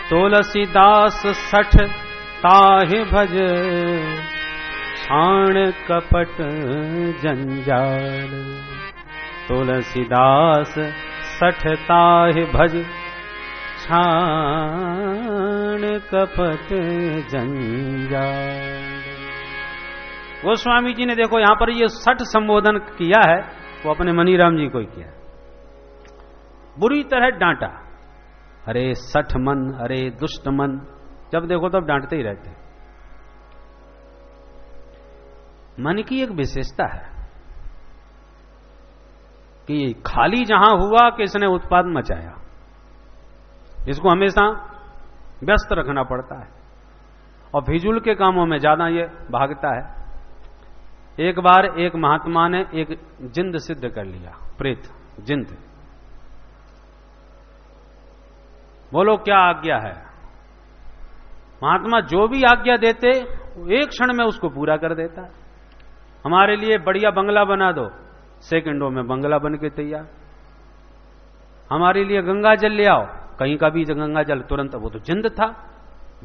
तुलसीदास सठ ताहि भज, छाण कपट जंजाल। तुलसीदास सठ ताहि भज, छाण कपट जंजाल। गोस्वामी जी ने देखो यहां पर ये सठ संबोधन किया है, वो अपने मनीराम जी को ही किया। बुरी तरह डांटा, अरे सठ मन, अरे दुष्ट मन, जब देखो तब डांटते ही रहते। मन की एक विशेषता है कि खाली जहां हुआ कि इसने उत्पाद मचाया, इसको हमेशा व्यस्त रखना पड़ता है और फिजूल के कामों में ज्यादा ये भागता है। एक बार एक महात्मा ने एक जिंद सिद्ध कर लिया, प्रेत जिंद। बोलो क्या आज्ञा है? महात्मा जो भी आज्ञा देते एक क्षण में उसको पूरा कर देता। हमारे लिए बढ़िया बंगला बना दो, सेकंडों में बंगला बन के तैयार। हमारे लिए गंगा जल ले आओ, कहीं का भी गंगा जल तुरंत। वो तो जिंद था,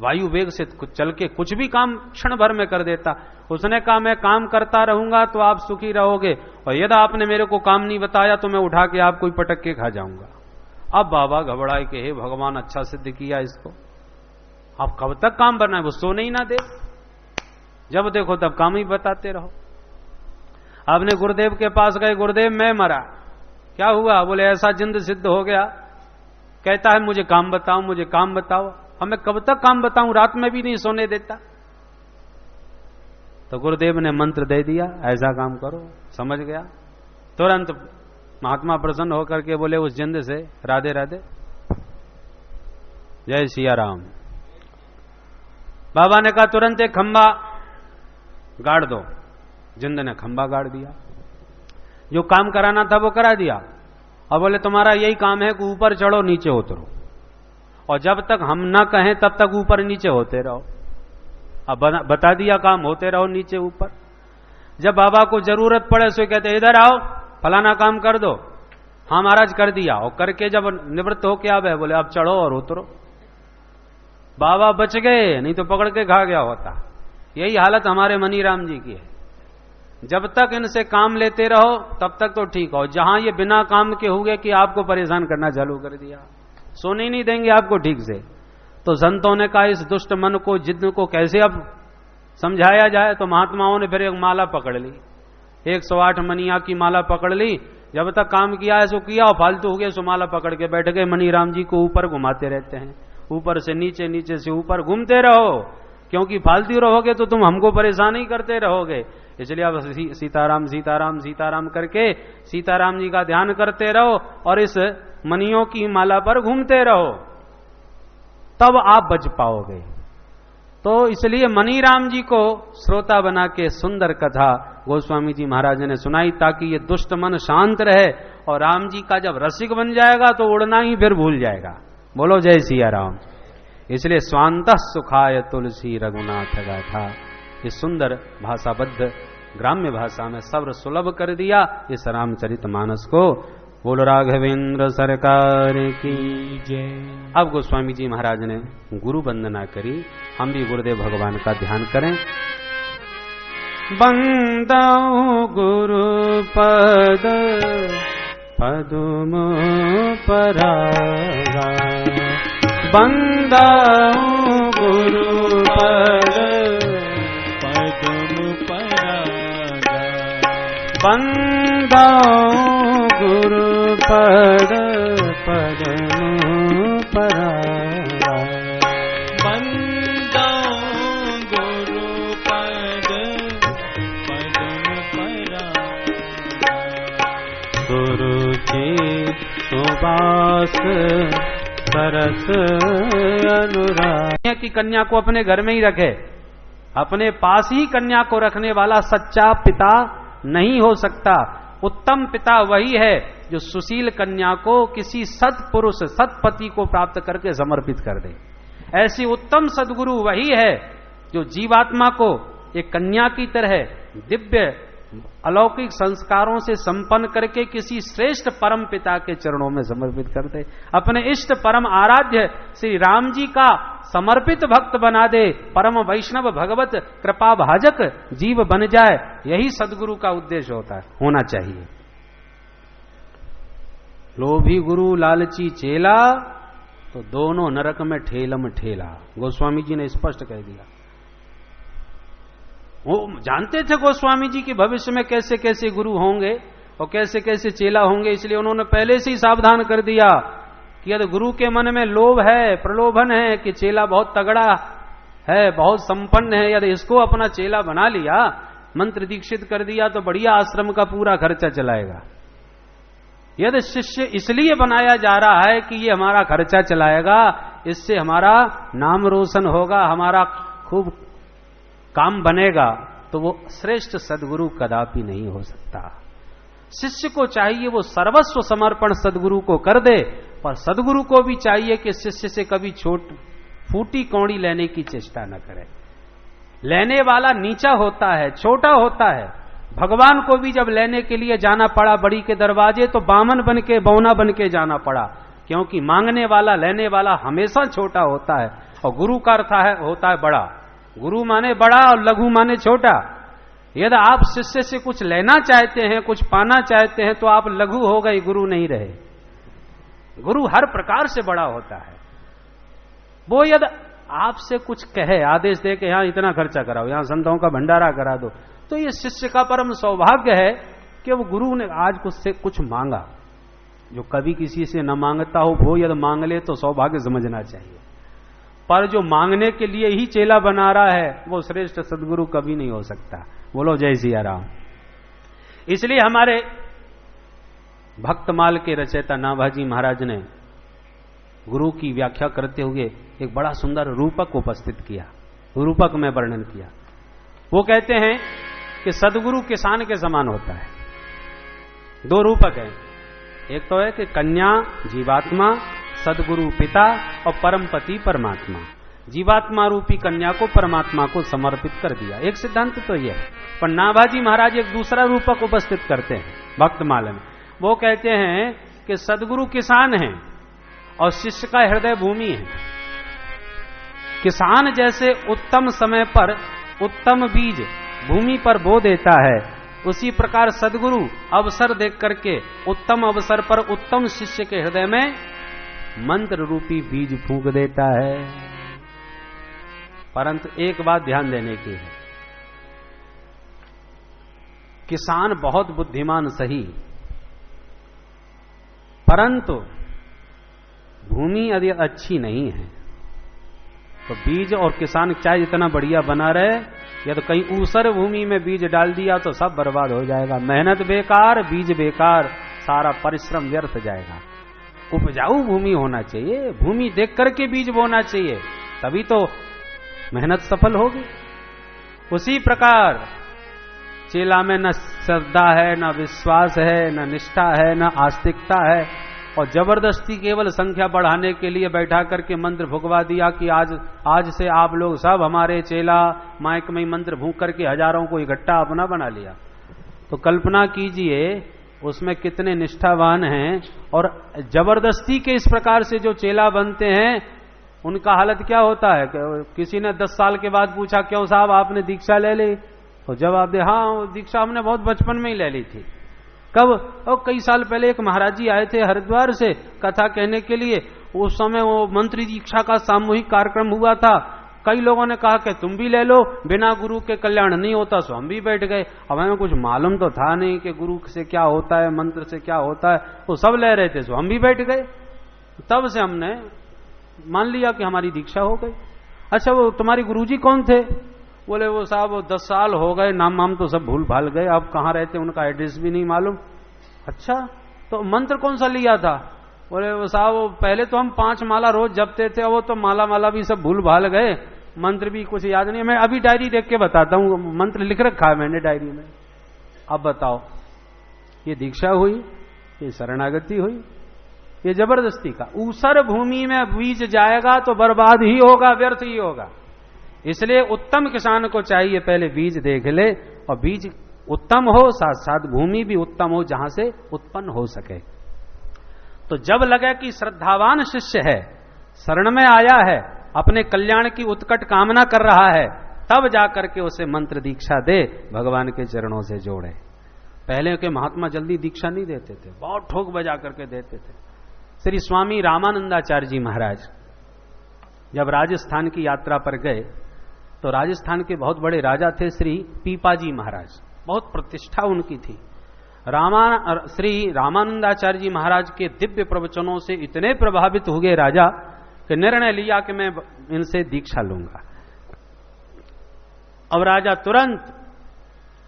वायु वेग से चल के कुछ भी काम क्षण भर में कर देता। उसने कहा मैं काम करता रहूंगा तो आप सुखी रहोगे, और यदि आपने मेरे को काम नहीं बताया तो मैं उठा के आपको ही पटक के खा जाऊंगा। अब बाबा घबराए के हे भगवान अच्छा सिद्ध किया इसको, अब कब तक काम बनाए? वो सोने ही ना दे, जब देखो तब काम ही बताते रहो। आपने गुरुदेव के पास गए, गुरुदेव मैं मरा, क्या हुआ? बोले ऐसा जिंद सिद्ध हो गया, कहता है मुझे काम बताओ, मुझे काम बताओ। हमें कब तक काम बताऊं, रात में भी नहीं सोने देता। तो गुरुदेव ने मंत्र दे दिया, ऐसा काम करो। समझ गया, तुरंत महात्मा प्रसन्न होकर के बोले उस जिंद से राधे राधे, जय सिया राम। बाबा ने कहा तुरंत एक खंबा गाड़ दो। जिंद ने खंबा गाड़ दिया, जो काम कराना था वो करा दिया। और बोले तुम्हारा यही काम है कि ऊपर चढ़ो नीचे उतरो, और जब तक हम ना कहें तब तक ऊपर नीचे होते रहो। अब बता दिया काम, होते रहो नीचे ऊपर। जब बाबा को जरूरत पड़े सो कहते इधर आओ फलाना काम कर दो। हाँ महाराज कर दिया, और करके जब निवृत्त होके आवे बोले अब चढ़ो और उतरो। बाबा बच गए, नहीं तो पकड़ के खा गया होता। यही हालत हमारे मनीराम जी की है। जब तक इनसे काम लेते रहो तब तक तो ठीक हो, जहां ये बिना काम के हो गए कि आपको परेशान करना चालू कर दिया, सोने नहीं देंगे आपको ठीक से। तो संतों ने कहा इस दुष्ट मन को, जिद को कैसे अब समझाया जाए? तो महात्माओं ने फिर एक माला पकड़ ली, 108 मनिया की माला पकड़ ली। जब तक काम किया है सो किया, और फालतू हो गए सो माला पकड़ के बैठ गए। मनीराम जी को ऊपर घुमाते रहते हैं, ऊपर से नीचे, नीचे से ऊपर घूमते रहो, क्योंकि फालतू रहोगे तो तुम हमको परेशान ही करते रहोगे। इसलिए अब सीताराम सीताराम सीताराम करके सीताराम जी का ध्यान करते रहो और इस मनियों की माला पर घूमते रहो, तब आप बच पाओगे। तो इसलिए मनीराम जी को श्रोता बना के सुंदर कथा गोस्वामी जी महाराज ने सुनाई, ताकि ये दुष्ट मन शांत रहे। और राम जी का जब रसिक बन जाएगा तो उड़ना ही फिर भूल जाएगा। बोलो जय सिया राम। इसलिए स्वांतः सुखाय तुलसी रघुनाथ गाथा, ये सुंदर भाषाबद्ध ग्राम्य भाषा में सर्व सुलभ कर दिया इस रामचरितमानस को। बोलो राघवेंद्र सरकार की जय। अब गोस्वामी जी महाराज ने गुरु वंदना करी, हम भी गुरुदेव भगवान का ध्यान करें। बंदाऊं गुरु पद पदुम परागा, बंदाऊं गुरु पद पदुम परागा, बंदाऊं गुरु पद पदम परागा, बंदाऊं गुरु पद पदम परागा, गुरु की सुबास सरस अनुराग। की कन्या को अपने घर में ही रखे, अपने पास ही कन्या को रखने वाला सच्चा पिता नहीं हो सकता। उत्तम पिता वही है जो सुशील कन्या को किसी सत्पुरुष सत्पति को प्राप्त करके समर्पित कर दे। ऐसी उत्तम सद्गुरु वही है जो जीवात्मा को एक कन्या की तरह दिव्य अलौकिक संस्कारों से संपन्न करके किसी श्रेष्ठ परम पिता के चरणों में समर्पित कर दे, अपने इष्ट परम आराध्य श्री राम जी का समर्पित भक्त बना दे, परम वैष्णव भगवत कृपा भाजक जीव बन जाए। यही सदगुरु का उद्देश्य होना चाहिए। लोभी गुरु लालची चेला तो दोनों नरक में ठेलम ठेला, गोस्वामी जी ने स्पष्ट कह दिया। वो जानते थे गोस्वामी जी कि भविष्य में कैसे कैसे गुरु होंगे और कैसे कैसे चेला होंगे, इसलिए उन्होंने पहले से ही सावधान कर दिया कि यदि गुरु के मन में लोभ है, प्रलोभन है कि चेला बहुत तगड़ा है, बहुत संपन्न है, यदि इसको अपना चेला बना लिया, मंत्र दीक्षित कर दिया तो बढ़िया आश्रम का पूरा खर्चा चलाएगा। यदि शिष्य इसलिए बनाया जा रहा है कि ये हमारा खर्चा चलाएगा, इससे हमारा नाम रोशन होगा, हमारा खूब काम बनेगा, तो वो श्रेष्ठ सदगुरु कदापि नहीं हो सकता। शिष्य को चाहिए वो सर्वस्व समर्पण सदगुरु को कर दे, पर सदगुरु को भी चाहिए कि शिष्य से कभी फूटी कौड़ी लेने की चेष्टा न करे। लेने वाला नीचा होता है, छोटा होता है। भगवान को भी जब लेने के लिए जाना पड़ा बड़ी के दरवाजे, तो बामन बन के, बौना बन के जाना पड़ा, क्योंकि मांगने वाला, लेने वाला हमेशा छोटा होता है और गुरु का अर्थ होता है बड़ा। गुरु माने बड़ा और लघु माने छोटा। यदि आप शिष्य से कुछ लेना चाहते हैं, कुछ पाना चाहते हैं, तो आप लघु हो गए, गुरु नहीं रहे। गुरु हर प्रकार से बड़ा होता है। वो यदि आपसे कुछ कहे, आदेश दे के यहां इतना खर्चा कराओ, यहां संतों का भंडारा करा दो, तो ये शिष्य का परम सौभाग्य है कि वो गुरु ने आज उससे कुछ मांगा। जो कभी किसी से न मांगता हो वो यदि मांग ले तो सौभाग्य समझना चाहिए, पर जो मांगने के लिए ही चेला बना रहा है वो श्रेष्ठ सदगुरु कभी नहीं हो सकता। बोलो जय सिया राम। इसलिए हमारे भक्तमाल के रचयिता नाभाजी महाराज ने गुरु की व्याख्या करते हुए एक बड़ा सुंदर रूपक उपस्थित किया, रूपक में वर्णन किया। वो कहते हैं कि सदगुरु किसान के समान होता है। दो रूपक हैं, एक तो है कि कन्या जीवात्मा, सदगुरु पिता और परमपति परमात्मा। जीवात्मा रूपी कन्या को परमात्मा को समर्पित कर दिया, एक सिद्धांत तो यह है। पर नाभाजी महाराज एक दूसरा रूपक उपस्थित करते हैं भक्तमाला में। वो कहते हैं कि सदगुरु किसान है और शिष्य का हृदय भूमि है। किसान जैसे उत्तम समय पर उत्तम बीज भूमि पर बो देता है, उसी प्रकार सदगुरु अवसर देख करके उत्तम अवसर पर उत्तम शिष्य के हृदय में मंत्र रूपी बीज फूंक देता है। परंतु एक बात ध्यान देने की है, किसान बहुत बुद्धिमान सही, परंतु भूमि यदि अच्छी नहीं है तो बीज और किसान चाहे जितना बढ़िया बना रहे, यदि कहीं ऊसर भूमि में बीज डाल दिया तो सब बर्बाद हो जाएगा। मेहनत बेकार, बीज बेकार, सारा परिश्रम व्यर्थ जाएगा। उपजाऊ भूमि होना चाहिए, भूमि देख करके बीज बोना चाहिए, तभी तो मेहनत सफल होगी। उसी प्रकार चेला में न श्रद्धा है, न विश्वास है, न निष्ठा है, न आस्तिकता है, और जबरदस्ती केवल संख्या बढ़ाने के लिए बैठा करके मंत्र भुगवा दिया कि आज से आप लोग सब हमारे चेला, माइक में मंत्र भूख करके हजारों को इकट्ठा अपना बना लिया। तो कल्पना कीजिए उसमें कितने निष्ठावान हैं, और जबरदस्ती के इस प्रकार से जो चेला बनते हैं उनका हालत क्या होता है। किसी ने 10 साल के बाद पूछा, क्यों साहब आपने दीक्षा ले ली? तो जवाब दे, हाँ दीक्षा हमने बहुत बचपन में ही ले ली थी। कब? और कई साल पहले एक महाराज जी आए थे हरिद्वार से कथा कहने के लिए, उस समय वो मंत्री दीक्षा का सामूहिक कार्यक्रम हुआ था। कई लोगों ने कहा कि तुम भी ले लो, बिना गुरु के कल्याण नहीं होता, सो हम भी बैठ गए। अब हमें कुछ मालूम तो था नहीं कि गुरु से क्या होता है, मंत्र से क्या होता है, वो सब ले रहे थे, सो हम भी बैठ गए। तब से हमने मान लिया कि हमारी दीक्षा हो गई। अच्छा वो तुम्हारी गुरुजी कौन थे? बोले वो साहब वो 10 साल हो गए, नाम तो सब भूल भाल गए, अब कहाँ रहते उनका एड्रेस भी नहीं मालूम। अच्छा तो मंत्र कौन सा लिया था? बोले वो साहब वो पहले तो हम 5 माला रोज जपते थे, वो तो माला भी सब भूल भाल गए, मंत्र भी कुछ याद नहीं। मैं अभी डायरी देख के बताता हूँ, मंत्र लिख रखा है मैंने डायरी में। अब बताओ ये दीक्षा हुई, ये शरणागति हुई, ये जबरदस्ती का? ऊसर भूमि में बीज जाएगा तो बर्बाद ही होगा, व्यर्थ ही होगा। इसलिए उत्तम किसान को चाहिए पहले बीज देख ले, और बीज उत्तम हो, साथ साथ भूमि भी उत्तम हो जहां से उत्पन्न हो सके। तो जब लगे कि श्रद्धावान शिष्य है, शरण में आया है, अपने कल्याण की उत्कट कामना कर रहा है, तब जाकर के उसे मंत्र दीक्षा दे, भगवान के चरणों से जोड़े। पहले के महात्मा जल्दी दीक्षा नहीं देते थे, बहुत ठोक बजा करके देते थे। श्री स्वामी रामानंदाचार्य जी महाराज जब राजस्थान की यात्रा पर गए तो राजस्थान के बहुत बड़े राजा थे श्री पीपाजी महाराज, बहुत प्रतिष्ठा उनकी थी। श्री रामानंदाचार्य जी महाराज के दिव्य प्रवचनों से इतने प्रभावित हो गए राजा कि निर्णय लिया कि मैं इनसे दीक्षा लूंगा। अब राजा तुरंत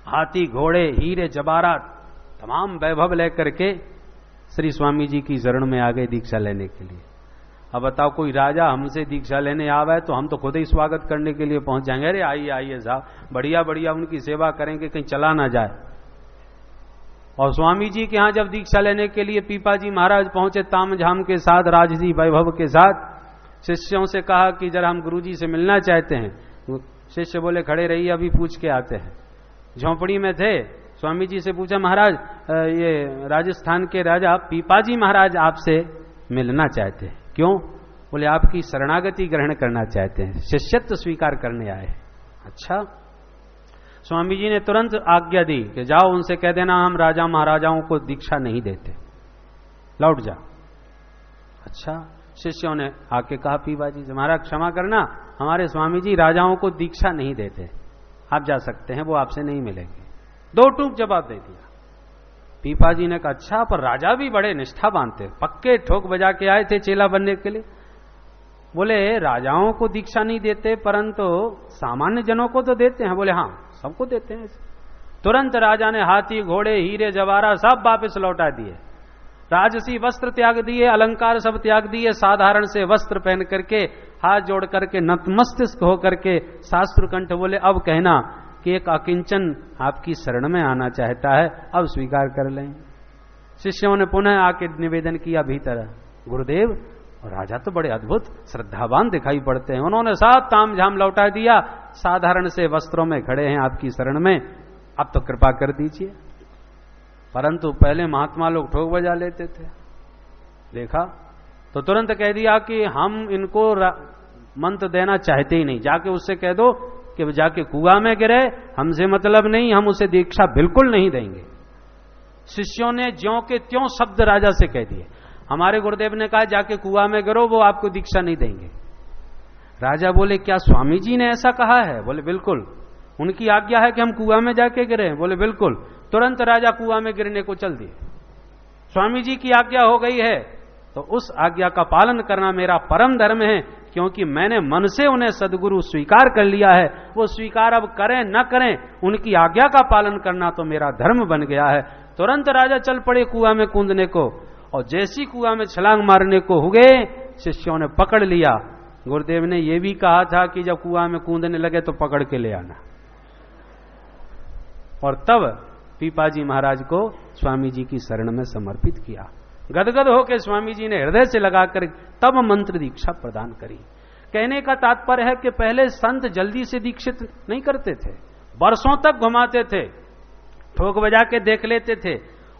हाथी घोड़े हीरे जवाहरात तमाम वैभव लेकर के श्री स्वामी जी की शरण में आ गए दीक्षा लेने के लिए। अब बताओ, कोई राजा हमसे दीक्षा लेने आवा है तो हम तो खुद ही स्वागत करने के लिए पहुंच जाएंगे, अरे आइए आइए साहब, बढ़िया बढ़िया उनकी सेवा करेंगे, कहीं चला ना जाए। और स्वामी जी के यहां जब दीक्षा लेने के लिए पीपाजी महाराज पहुंचे तामझाम के साथ, राजसी वैभव के साथ, शिष्यों से कहा कि जरा हम गुरुजी से मिलना चाहते हैं। शिष्य बोले खड़े रहिए, अभी पूछ के आते हैं। झोंपड़ी में थे, स्वामी जी से पूछा, महाराज ये राजस्थान के राजा पीपाजी महाराज आपसे मिलना चाहते हैं। क्यों? बोले आपकी शरणागति ग्रहण करना चाहते हैं, शिष्यत्व स्वीकार करने आए हैं। अच्छा। स्वामी जी ने तुरंत आज्ञा दी कि जाओ उनसे कह देना हम राजा महाराजाओं को दीक्षा नहीं देते, लौट जा। अच्छा। शिष्यों ने आके कहा पीपाजी से, महाराज क्षमा करना, हमारे स्वामी जी राजाओं को दीक्षा नहीं देते, आप जा सकते हैं, वो आपसे नहीं मिलेंगे। दो टूक जवाब दे दिया। पीपाजी ने कहा अच्छा, पर राजा भी बड़े निष्ठावान थे, पक्के ठोक बजा के आए थे चेला बनने के लिए। बोले राजाओं को दीक्षा नहीं देते परंतु सामान्य जनों को तो देते हैं। बोले हाँ, सबको देते हैं। तुरंत राजा ने हाथी घोड़े हीरे जवाहरात सब वापस लौटा दिए, राजसी वस्त्र त्याग दिए, अलंकार सब त्याग दिए, साधारण से वस्त्र पहन करके हाथ जोड़ करके नतमस्तक होकर के शास्त्र कंठ बोले अब कहना कि एक अकिंचन आपकी शरण में आना चाहता है, अब स्वीकार कर लें। शिष्यों ने पुनः आके निवेदन किया भीतर, गुरुदेव और राजा तो बड़े अद्भुत श्रद्धावान दिखाई पड़ते हैं, उन्होंने सब तामझाम लौटा दिया, साधारण से वस्त्रों में खड़े हैं आपकी शरण में, अब तो कृपा कर दीजिए। परंतु पहले महात्मा लोग ठोक बजा लेते थे, देखा तो तुरंत कह दिया कि हम इनको मंत्र देना चाहते ही नहीं, जाके उससे कह दो कि जाके कुआं में गिरे, हमसे मतलब नहीं, हम उसे दीक्षा बिल्कुल नहीं देंगे। शिष्यों ने ज्यों के त्यों शब्द राजा से कह दिए। हमारे गुरुदेव ने कहा जाके कुआं में गिरो, वो आपको दीक्षा नहीं देंगे। राजा बोले क्या स्वामी जी ने ऐसा कहा है? बोले बिल्कुल। उनकी आज्ञा है कि हम कुआं में जाके गिरे? बोले बिल्कुल। तुरंत राजा कुआं में गिरने को चल दिए। स्वामी जी की आज्ञा हो गई है तो उस आज्ञा का पालन करना मेरा परम धर्म है, क्योंकि मैंने मन से उन्हें सदगुरु स्वीकार कर लिया है। वो स्वीकार अब करें न करें, उनकी आज्ञा का पालन करना तो मेरा धर्म बन गया है। तुरंत राजा चल पड़े कुआं में कूदने को, और जैसी कुआं में छलांग मारने को हो गए, शिष्यों ने पकड़ लिया। गुरुदेव ने यह भी कहा था कि जब कुआं में कूदने लगे तो पकड़ के ले आना। और तब पीपाजी महाराज को स्वामी जी की शरण में समर्पित किया। गदगद होकर स्वामी जी ने हृदय से लगाकर तब मंत्र दीक्षा प्रदान करी। कहने का तात्पर्य है कि पहले संत जल्दी से दीक्षित नहीं करते थे, वर्षों तक घुमाते थे, ठोक बजा के देख लेते थे,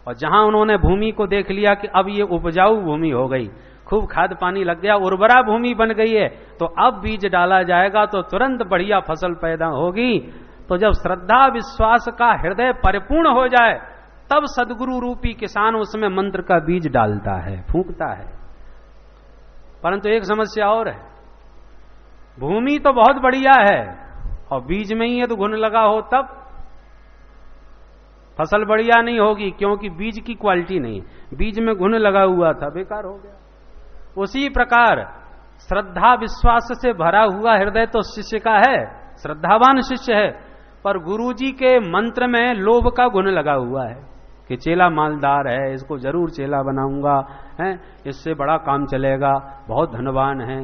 और जहां उन्होंने भूमि को देख लिया कि अब ये उपजाऊ भूमि हो गई, खूब खाद पानी लग गया, उर्वरा भूमि बन गई है, तो अब बीज डाला जाएगा तो तुरंत बढ़िया फसल पैदा होगी। तो जब श्रद्धा विश्वास का हृदय परिपूर्ण हो जाए तब सदगुरु रूपी किसान उसमें मंत्र का बीज डालता है, फूंकता है। परंतु एक समस्या और है, भूमि तो बहुत बढ़िया है और बीज में ही है तो घुन लगा हो तब फसल बढ़िया नहीं होगी, क्योंकि बीज की क्वालिटी नहीं, बीज में घुन लगा हुआ था, बेकार हो गया। उसी प्रकार श्रद्धा विश्वास से भरा हुआ हृदय तो शिष्य का है, श्रद्धावान शिष्य है, पर गुरुजी के मंत्र में लोभ का गुण लगा हुआ है कि चेला मालदार है, इसको जरूर चेला बनाऊंगा, है इससे बड़ा काम चलेगा, बहुत धनवान है।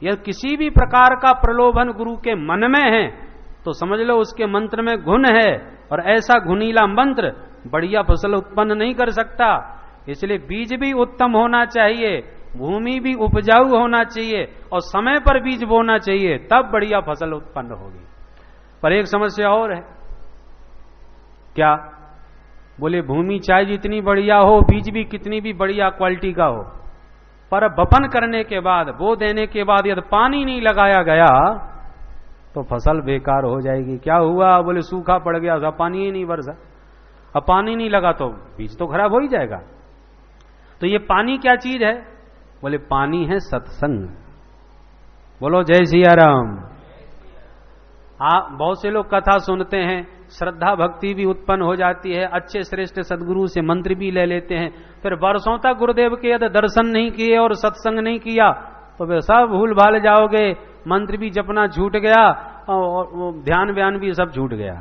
यह किसी भी प्रकार का प्रलोभन गुरु के मन में है तो समझ लो उसके मंत्र में गुण है, और ऐसा गुणीला मंत्र बढ़िया फसल उत्पन्न नहीं कर सकता। इसलिए बीज भी उत्तम होना चाहिए, भूमि भी उपजाऊ होना चाहिए, और समय पर बीज बोना चाहिए, तब बढ़िया फसल उत्पन्न होगी। पर एक समस्या और है, क्या? बोले भूमि चाहे जितनी बढ़िया हो, बीज भी कितनी भी बढ़िया क्वालिटी का हो, पर बपन करने के बाद, बो देने के बाद यदि पानी नहीं लगाया गया तो फसल बेकार हो जाएगी। क्या हुआ? बोले सूखा पड़ गया, सब पानी ही नहीं बरसा। अब पानी नहीं लगा तो बीज तो खराब हो ही जाएगा। तो ये पानी क्या चीज है? बोले पानी है सत्संग। बोलो जय सिया राम। बहुत से लोग कथा सुनते हैं, श्रद्धा भक्ति भी उत्पन्न हो जाती है, अच्छे श्रेष्ठ सदगुरु से मंत्र भी ले लेते हैं, फिर वर्षों तक गुरुदेव के यदि दर्शन नहीं किए और सत्संग नहीं किया तो वे सब भूल भाल जाओगे, मंत्र भी जपना छूट गया और ध्यान व्यान भी सब छूट गया।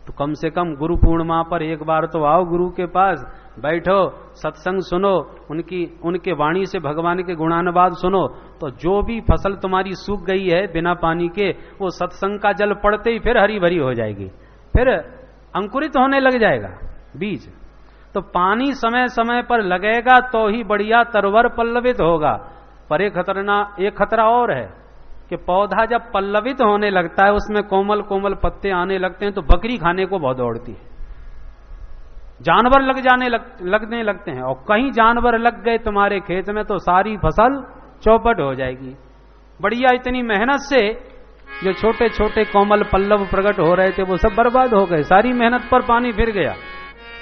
तो कम से कम गुरु पूर्णिमा पर एक बार तो आओ गुरु के पास, बैठो, सत्संग सुनो, उनके वाणी से भगवान के गुणानुवाद सुनो, तो जो भी फसल तुम्हारी सूख गई है बिना पानी के, वो सत्संग का जल पड़ते ही फिर हरी भरी हो जाएगी, फिर अंकुरित होने लग जाएगा बीज। तो पानी समय समय पर लगेगा तो ही बढ़िया तरवर पल्लवित होगा। पर एक खतरा और है कि पौधा जब पल्लवित होने लगता है, उसमें कोमल कोमल पत्ते आने लगते हैं, तो बकरी खाने को बहुत दौड़ती है, जानवर लगने लगते हैं, और कहीं जानवर लग गए तुम्हारे खेत में तो सारी फसल चौपट हो जाएगी। बढ़िया इतनी मेहनत से जो छोटे छोटे कोमल पल्लव प्रकट हो रहे थे वो सब बर्बाद हो गए, सारी मेहनत पर पानी फिर गया।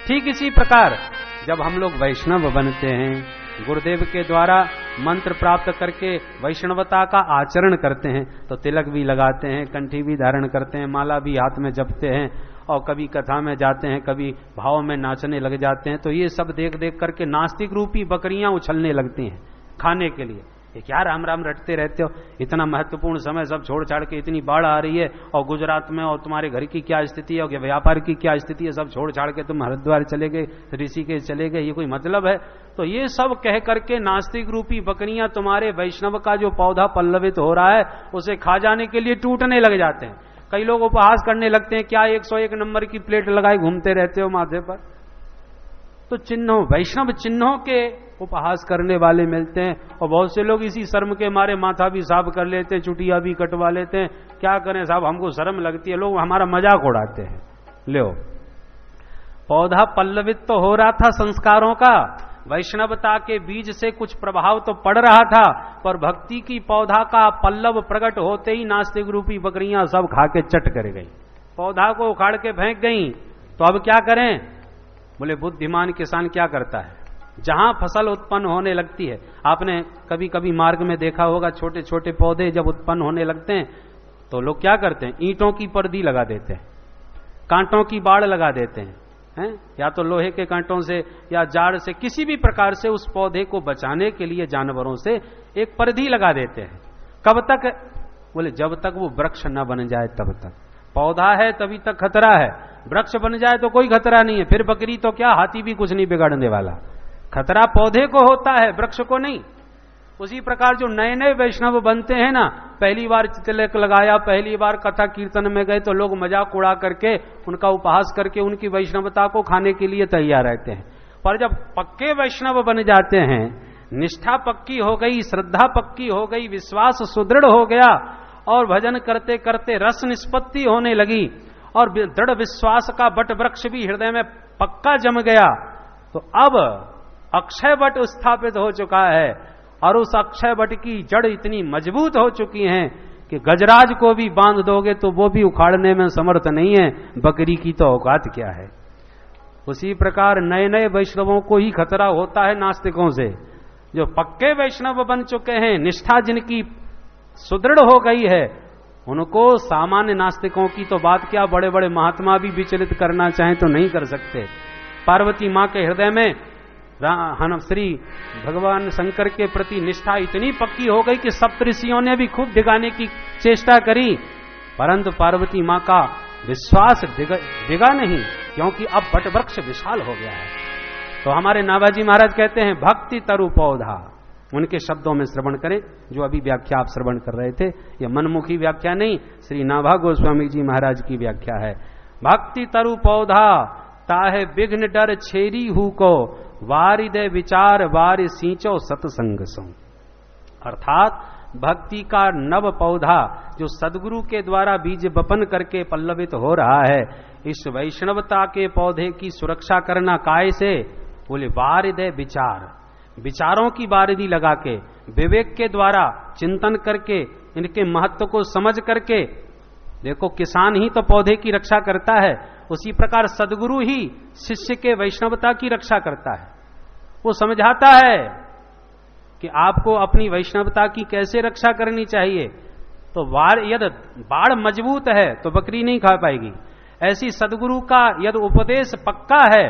ठीक इसी प्रकार जब हम लोग वैष्णव बनते हैं, गुरुदेव के द्वारा मंत्र प्राप्त करके वैष्णवता का आचरण करते हैं, तो तिलक भी लगाते हैं, कंठी भी धारण करते हैं, माला भी हाथ में जपते हैं, और कभी कथा में जाते हैं, कभी भाव में नाचने लग जाते हैं। तो ये सब देख देख करके नास्तिक रूपी बकरियां उछलने लगती हैं खाने के लिए। ये क्या राम राम रटते रहते हो, इतना महत्वपूर्ण समय सब छोड़ छाड़ के, इतनी बाढ़ आ रही है और गुजरात में, और तुम्हारे घर की क्या स्थिति है और व्यापार की क्या स्थिति है, सब छोड़ छाड़ के तुम हरिद्वार चले गए, ऋषिकेश चले गए, ये कोई मतलब है? तो ये सब कह करके नास्तिक रूपी बकरियां तुम्हारे वैष्णव का जो पौधा पल्लवित हो रहा है उसे खा जाने के लिए टूटने लग जाते हैं। कई लोग उपहास करने लगते हैं, क्या 101 नंबर की प्लेट लगाए घूमते रहते हो माथे पर? तो चिन्हों, वैष्णव चिन्हों के उपहास करने वाले मिलते हैं, और बहुत से लोग इसी शर्म के मारे माथा भी साफ कर लेते हैं, चुटिया भी कटवा लेते हैं। क्या करें साहब, हमको शर्म लगती है, लोग हमारा मजाक उड़ाते हैं। लो, पौधा पल्लवित तो हो रहा था संस्कारों का, वैष्णवता के बीज से कुछ प्रभाव तो पड़ रहा था, पर भक्ति की पौधा का पल्लव प्रकट होते ही नास्तिक रूपी बकरियां सब खा के चट कर गई, पौधा को उखाड़ के फेंक गई। तो अब क्या करें? बोले बुद्धिमान किसान क्या करता है, जहां फसल उत्पन्न होने लगती है, आपने कभी कभी मार्ग में देखा होगा, छोटे छोटे पौधे जब उत्पन्न होने लगते हैं तो लोग क्या करते हैं, ईंटों की पर्दी लगा देते हैं, कांटों की बाड़ लगा देते हैं, या तो लोहे के कांटों से या जाड़ से, किसी भी प्रकार से उस पौधे को बचाने के लिए जानवरों से एक पर्दी लगा देते हैं। कब तक? बोले जब तक वो वृक्ष न बन जाए तब तक। पौधा है तभी तक खतरा है, वृक्ष बन जाए तो कोई खतरा नहीं है, फिर बकरी तो क्या, हाथी भी कुछ नहीं बिगाड़ने वाला। खतरा पौधे को होता है, वृक्ष को नहीं। उसी प्रकार जो नए नए वैष्णव बनते हैं ना, पहली बार तिलक लगाया, पहली बार कथा कीर्तन में गए तो लोग मजाक उड़ा करके, उनका उपहास करके उनकी वैष्णवता को खाने के लिए तैयार रहते हैं। पर जब पक्के वैष्णव बन जाते हैं, निष्ठा पक्की हो गई, श्रद्धा पक्की हो गई, विश्वास सुदृढ़ हो गया, और भजन करते करते रस निष्पत्ति होने लगी, और दृढ़ विश्वास का बट वृक्ष भी हृदय में पक्का जम गया, तो अब अक्षय वट स्थापित हो चुका है, और उस अक्षय वट की जड़ इतनी मजबूत हो चुकी है कि गजराज को भी बांध दोगे तो वो भी उखाड़ने में समर्थ नहीं है, बकरी की तो औकात क्या है। उसी प्रकार नए नए वैष्णवों को ही खतरा होता है नास्तिकों से। जो पक्के वैष्णव बन चुके हैं, निष्ठा जिनकी सुदृढ़ हो गई है, उनको सामान्य नास्तिकों की तो बात क्या, बड़े बड़े महात्मा भी विचलित करना चाहें तो नहीं कर सकते। पार्वती मां के हृदय में श्री भगवान शंकर के प्रति निष्ठा इतनी पक्की हो गई कि सप्तऋषियों ने भी खूब डिगाने की चेष्टा करी, परंतु पार्वती मां का विश्वास डिगा नहीं, क्योंकि अब बट वृक्ष विशाल हो गया है। तो हमारे नाभाजी महाराज कहते हैं, भक्ति तरु पौधा, उनके शब्दों में श्रवण करें, जो अभी व्याख्या आप श्रवण कर रहे थे। यह मनमुखी व्याख्या नहीं, श्री नाभा गोस्वामी जी महाराज की व्याख्या है। भक्ति तरु पौधा ताहे विघ्न डर छेरी हु को, वारि दे विचार वारि सींचो सत्संग सो। अर्थात भक्ति का नव पौधा जो सदगुरु के द्वारा बीज बपन करके पल्लवित हो रहा है, इस वैष्णवता के पौधे की सुरक्षा करना काय से? बोले बारिद है विचार, विचारों की बारिदी लगा के, विवेक के द्वारा चिंतन करके, इनके महत्व को समझ करके। देखो किसान ही तो पौधे की रक्षा करता है, उसी प्रकार सदगुरु ही शिष्य के वैष्णवता की रक्षा करता है। वो समझाता है कि आपको अपनी वैष्णवता की कैसे रक्षा करनी चाहिए। तो यदि बाड़ मजबूत है तो बकरी नहीं खा पाएगी, ऐसी सदगुरु का यदि उपदेश पक्का है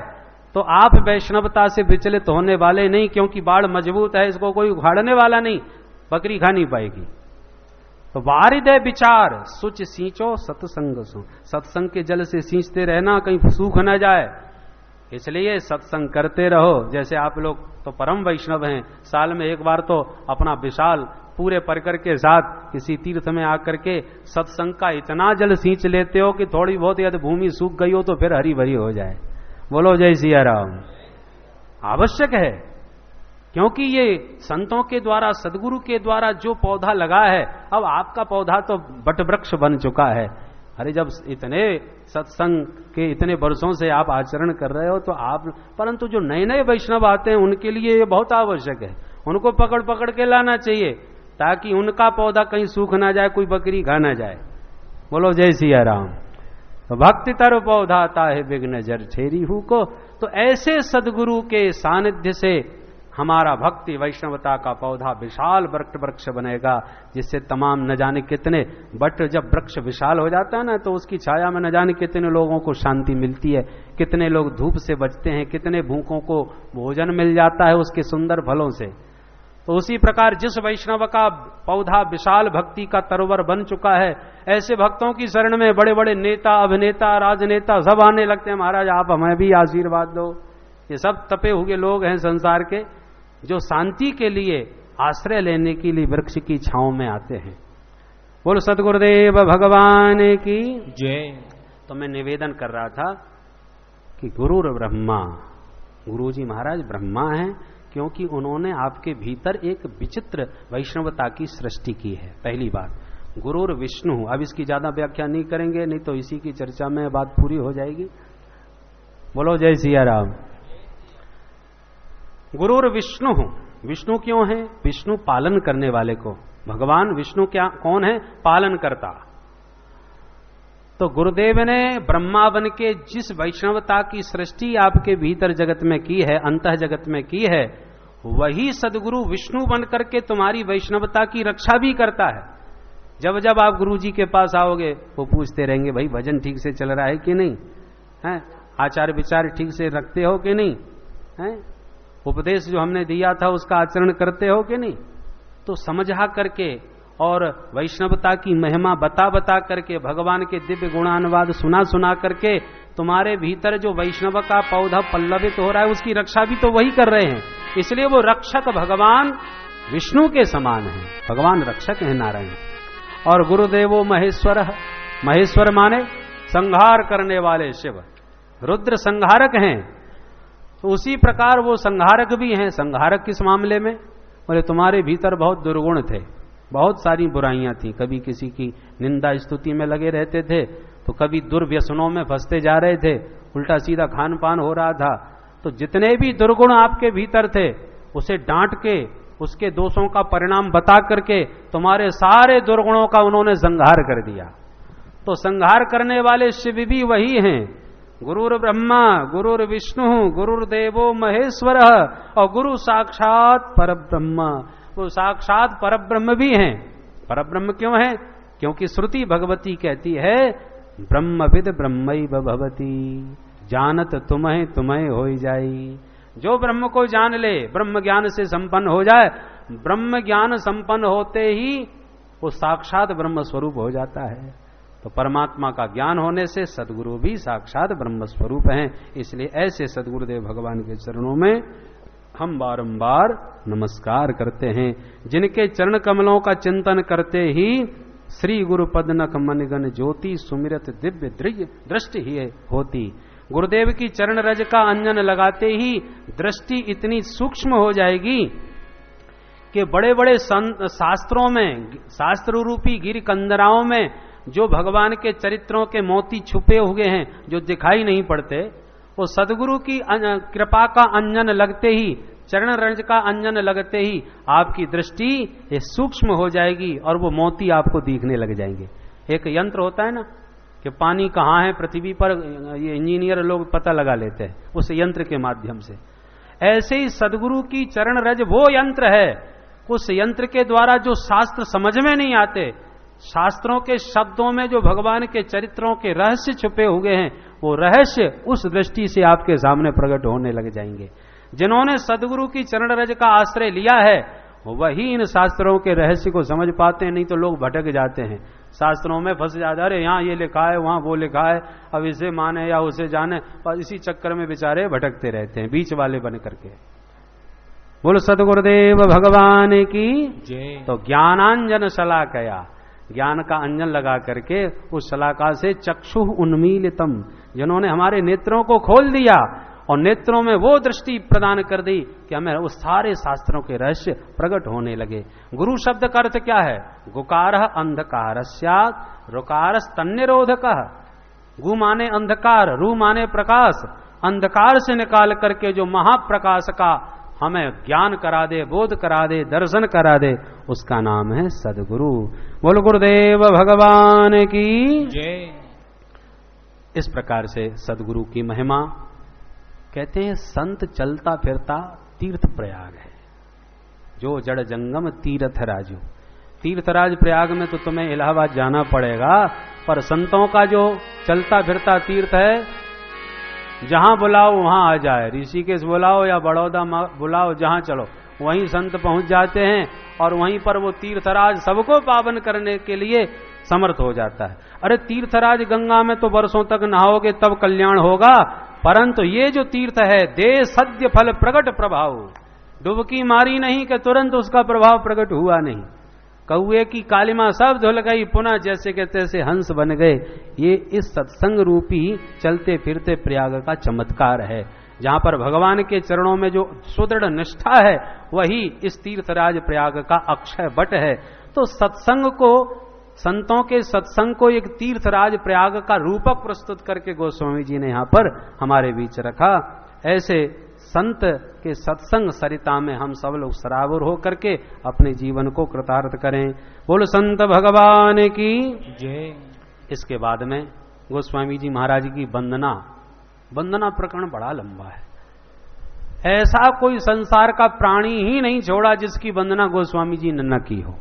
तो आप वैष्णवता से विचलित होने वाले नहीं, क्योंकि बाड़ मजबूत है, इसको कोई उखाड़ने वाला नहीं, बकरी खा नहीं पाएगी। तो वारिद है विचार, सुच सींचो सत्संग सो, सत्संग के जल से सींचते रहना, कहीं सूख न जाए, इसलिए सत्संग करते रहो। जैसे आप लोग तो परम वैष्णव हैं, साल में एक बार तो अपना विशाल पूरे परिकर के साथ किसी तीर्थ में आकर के सत्संग का इतना जल सींच लेते हो कि थोड़ी बहुत यदि भूमि सूख गई हो तो फिर हरी भरी हो जाए। बोलो जय सिया राम। आवश्यक है, क्योंकि ये संतों के द्वारा, सदगुरु के द्वारा जो पौधा लगा है, अब आपका पौधा तो बट वृक्ष बन चुका है। अरे जब इतने सत्संग के इतने वर्षों से आप आचरण कर रहे हो तो आप, परंतु जो नए नए वैष्णव आते हैं उनके लिए ये बहुत आवश्यक है, उनको पकड़ पकड़ के लाना चाहिए ताकि उनका पौधा कहीं सूख ना जाए, कोई बकरी खा ना जाए। बोलो जय सिया राम। तो भक्ति तर पौधा ताहे विघ्न जर ठेरी हु को, तो ऐसे सदगुरु के सानिध्य से हमारा भक्ति वैष्णवता का पौधा विशाल वृक्ष बनेगा, जिससे तमाम न जाने कितने, बट जब वृक्ष विशाल हो जाता है ना तो उसकी छाया में न जाने कितने लोगों को शांति मिलती है, कितने लोग धूप से बचते हैं, कितने भूखों को भोजन मिल जाता है उसके सुंदर फलों से। तो उसी प्रकार जिस वैष्णव का पौधा विशाल भक्ति का तरोवर बन चुका है, ऐसे भक्तों की शरण में बड़े बड़े नेता, अभिनेता, राजनेता सब आने लगते हैं, महाराज आप हमें भी आशीर्वाद दो। ये सब तपे हुए लोग हैं संसार के, जो शांति के लिए आश्रय लेने के लिए वृक्ष की छांव में आते हैं। बोलो सतगुरुदेव भगवान की जय। तो मैं निवेदन कर रहा था कि गुरुर ब्रह्मा, गुरुजी महाराज ब्रह्मा हैं, क्योंकि उन्होंने आपके भीतर एक विचित्र वैष्णवता की सृष्टि की है। पहली बात। गुरुर विष्णु, अब इसकी ज्यादा व्याख्या नहीं करेंगे, नहीं तो इसी की चर्चा में बात पूरी हो जाएगी। बोलो जय सिया राम। गुरुर विष्णु, विष्णु क्यों है? विष्णु पालन करने वाले को, भगवान विष्णु क्या कौन है? पालन करता। तो गुरुदेव ने ब्रह्मा बन के जिस वैष्णवता की सृष्टि आपके भीतर जगत में की है, अंतः जगत में की है, वही सदगुरु विष्णु बन करके तुम्हारी वैष्णवता की रक्षा भी करता है। जब जब आप गुरु जी के पास आओगे वो पूछते रहेंगे, भाई भजन ठीक से चल रहा है कि नहीं है, आचार विचार ठीक से रखते हो कि नहीं है, उपदेश जो हमने दिया था उसका आचरण करते हो कि नहीं। तो समझा करके और वैष्णवता की महिमा बता बता करके, भगवान के दिव्य गुणानुवाद सुना सुना करके तुम्हारे भीतर जो वैष्णव का पौधा पल्लवित हो रहा है उसकी रक्षा भी तो वही कर रहे हैं। इसलिए वो रक्षक भगवान विष्णु के समान है, भगवान रक्षक है नारायण। और गुरुदेवो महेश्वर, महेश्वर माने संहार करने वाले शिव, रुद्र संहारक हैं। तो उसी प्रकार वो संहारक भी हैं। संहारक किस मामले में? बोले तुम्हारे भीतर बहुत दुर्गुण थे, बहुत सारी बुराइयां थी, कभी किसी की निंदा स्तुति में लगे रहते थे, तो कभी दुर्व्यसनों में फंसते जा रहे थे, उल्टा सीधा खान पान हो रहा था। तो जितने भी दुर्गुण आपके भीतर थे उसे डांट के, उसके दोषों का परिणाम बता करके तुम्हारे सारे दुर्गुणों का उन्होंने संहार कर दिया। तो संहार करने वाले शिव भी वही हैं। गुरुर ब्रह्मा, गुरुर विष्णु, गुरुर्देवो महेश्वर, और गुरु साक्षात परब्रह्म, वो साक्षात परब्रह्म भी हैं। परब्रह्म क्यों है? क्योंकि श्रुति भगवती कहती है ब्रह्मविद ब्रह्मैव भवति, जानत तुम्हें तुम्हें हो जाई। जो ब्रह्म को जान ले, ब्रह्म ज्ञान से संपन्न हो जाए, ब्रह्म ज्ञान संपन्न होते ही वो साक्षात ब्रह्म स्वरूप हो जाता है। तो परमात्मा का ज्ञान होने से सदगुरु भी साक्षात ब्रह्म स्वरूप हैं। इसलिए ऐसे सदगुरुदेव भगवान के चरणों में हम बारंबार नमस्कार करते हैं, जिनके चरण कमलों का चिंतन करते ही श्री गुरु पदनख मनगन ज्योति सुमिरत दिव्य दृष्टि ही होती। गुरुदेव की चरण रज का अंजन लगाते ही दृष्टि इतनी सूक्ष्म हो जाएगी कि बड़े बड़े शास्त्रों में, शास्त्र रूपी गिर कंदराओं में जो भगवान के चरित्रों के मोती छुपे हुए हैं, जो दिखाई नहीं पड़ते, वो सदगुरु की कृपा का अंजन लगते ही, चरण रंज का अंजन लगते ही आपकी दृष्टि ये सूक्ष्म हो जाएगी और वो मोती आपको दिखने लग जाएंगे। एक यंत्र होता है ना कि पानी कहाँ है पृथ्वी पर, ये इंजीनियर लोग पता लगा लेते हैं उस यंत्र के माध्यम से। ऐसे ही सदगुरु की चरण रज वो यंत्र है, उस यंत्र के द्वारा जो शास्त्र समझ में नहीं आते, शास्त्रों के शब्दों में जो भगवान के चरित्रों के रहस्य छुपे हुए हैं, वो रहस्य उस दृष्टि से आपके सामने प्रकट होने लग जाएंगे। जिन्होंने सदगुरु की चरण रज का आश्रय लिया है वही इन शास्त्रों के रहस्य को समझ पाते हैं, नहीं तो लोग भटक जाते हैं, शास्त्रों में फंस जाते हैं। अरे यहाँ ये लिखा है, वहां वो लिखा है, अब इसे माने या उसे जाने, पर इसी चक्कर में बेचारे भटकते रहते हैं बीच वाले बन करके। बोलो सदगुरुदेव भगवान की जय। तो ज्ञानांजन शलाकया, ज्ञान का अंजन लगा करके उस शलाका से चक्षु उन्मीलितम, जिन्होंने हमारे नेत्रों को खोल दिया और नेत्रों में वो दृष्टि प्रदान कर दी कि हमें उस सारे शास्त्रों के रहस्य प्रकट होने लगे। गुरु शब्द का अर्थ क्या है? गुकार अंधकारस्यात्, रुकारस तन्निरोधक। गु माने अंधकार, रू माने प्रकाश, अंधकार से निकाल करके जो महाप्रकाश का हमें ज्ञान करा दे, बोध करा दे, दर्शन करा दे, उसका नाम है सदगुरु। बोल गुरुदेव भगवान की जय। इस प्रकार से सदगुरु की महिमा, कहते हैं संत चलता फिरता तीर्थ प्रयाग है, जो जड़ जंगम तीर्थ राजू। तीर्थराज प्रयाग में तो तुम्हें इलाहाबाद जाना पड़ेगा, पर संतों का जो चलता फिरता तीर्थ है, जहां बुलाओ वहां आ जाए। ऋषिकेश बुलाओ या बड़ौदा बुलाओ, जहां चलो वहीं संत पहुंच जाते हैं और वहीं पर वो तीर्थराज सबको पावन करने के लिए समर्थ हो जाता है। अरे तीर्थराज गंगा में तो वर्षों तक नहाओगे तब कल्याण होगा, परंतु ये जो तीर्थ है, दे सद्य फल प्रकट प्रभाव, डुबकी मारी नहीं कि तुरंत उसका प्रभाव प्रकट हुआ नहीं। कौए की कालिमा सब धुल गई, पुनः जैसे के तैसे हंस बन गए। ये इस सत्संग रूपी चलते फिरते प्रयाग का चमत्कार है, जहां पर भगवान के चरणों में जो सुदृढ़ निष्ठा है, वही इस तीर्थराज प्रयाग का अक्षय वट है। तो सत्संग को, संतों के सत्संग को एक तीर्थराज प्रयाग का रूपक प्रस्तुत करके गोस्वामी जी ने यहां पर हमारे बीच रखा। ऐसे संत के सत्संग सरिता में हम सब लोग सराबोर हो करके अपने जीवन को कृतार्थ करें। बोलो संत भगवान की जय। इसके बाद में गोस्वामी जी महाराज की वंदना, वंदना प्रकरण बड़ा लंबा है। ऐसा कोई संसार का प्राणी ही नहीं छोड़ा जिसकी वंदना गोस्वामी जी ने न की हो।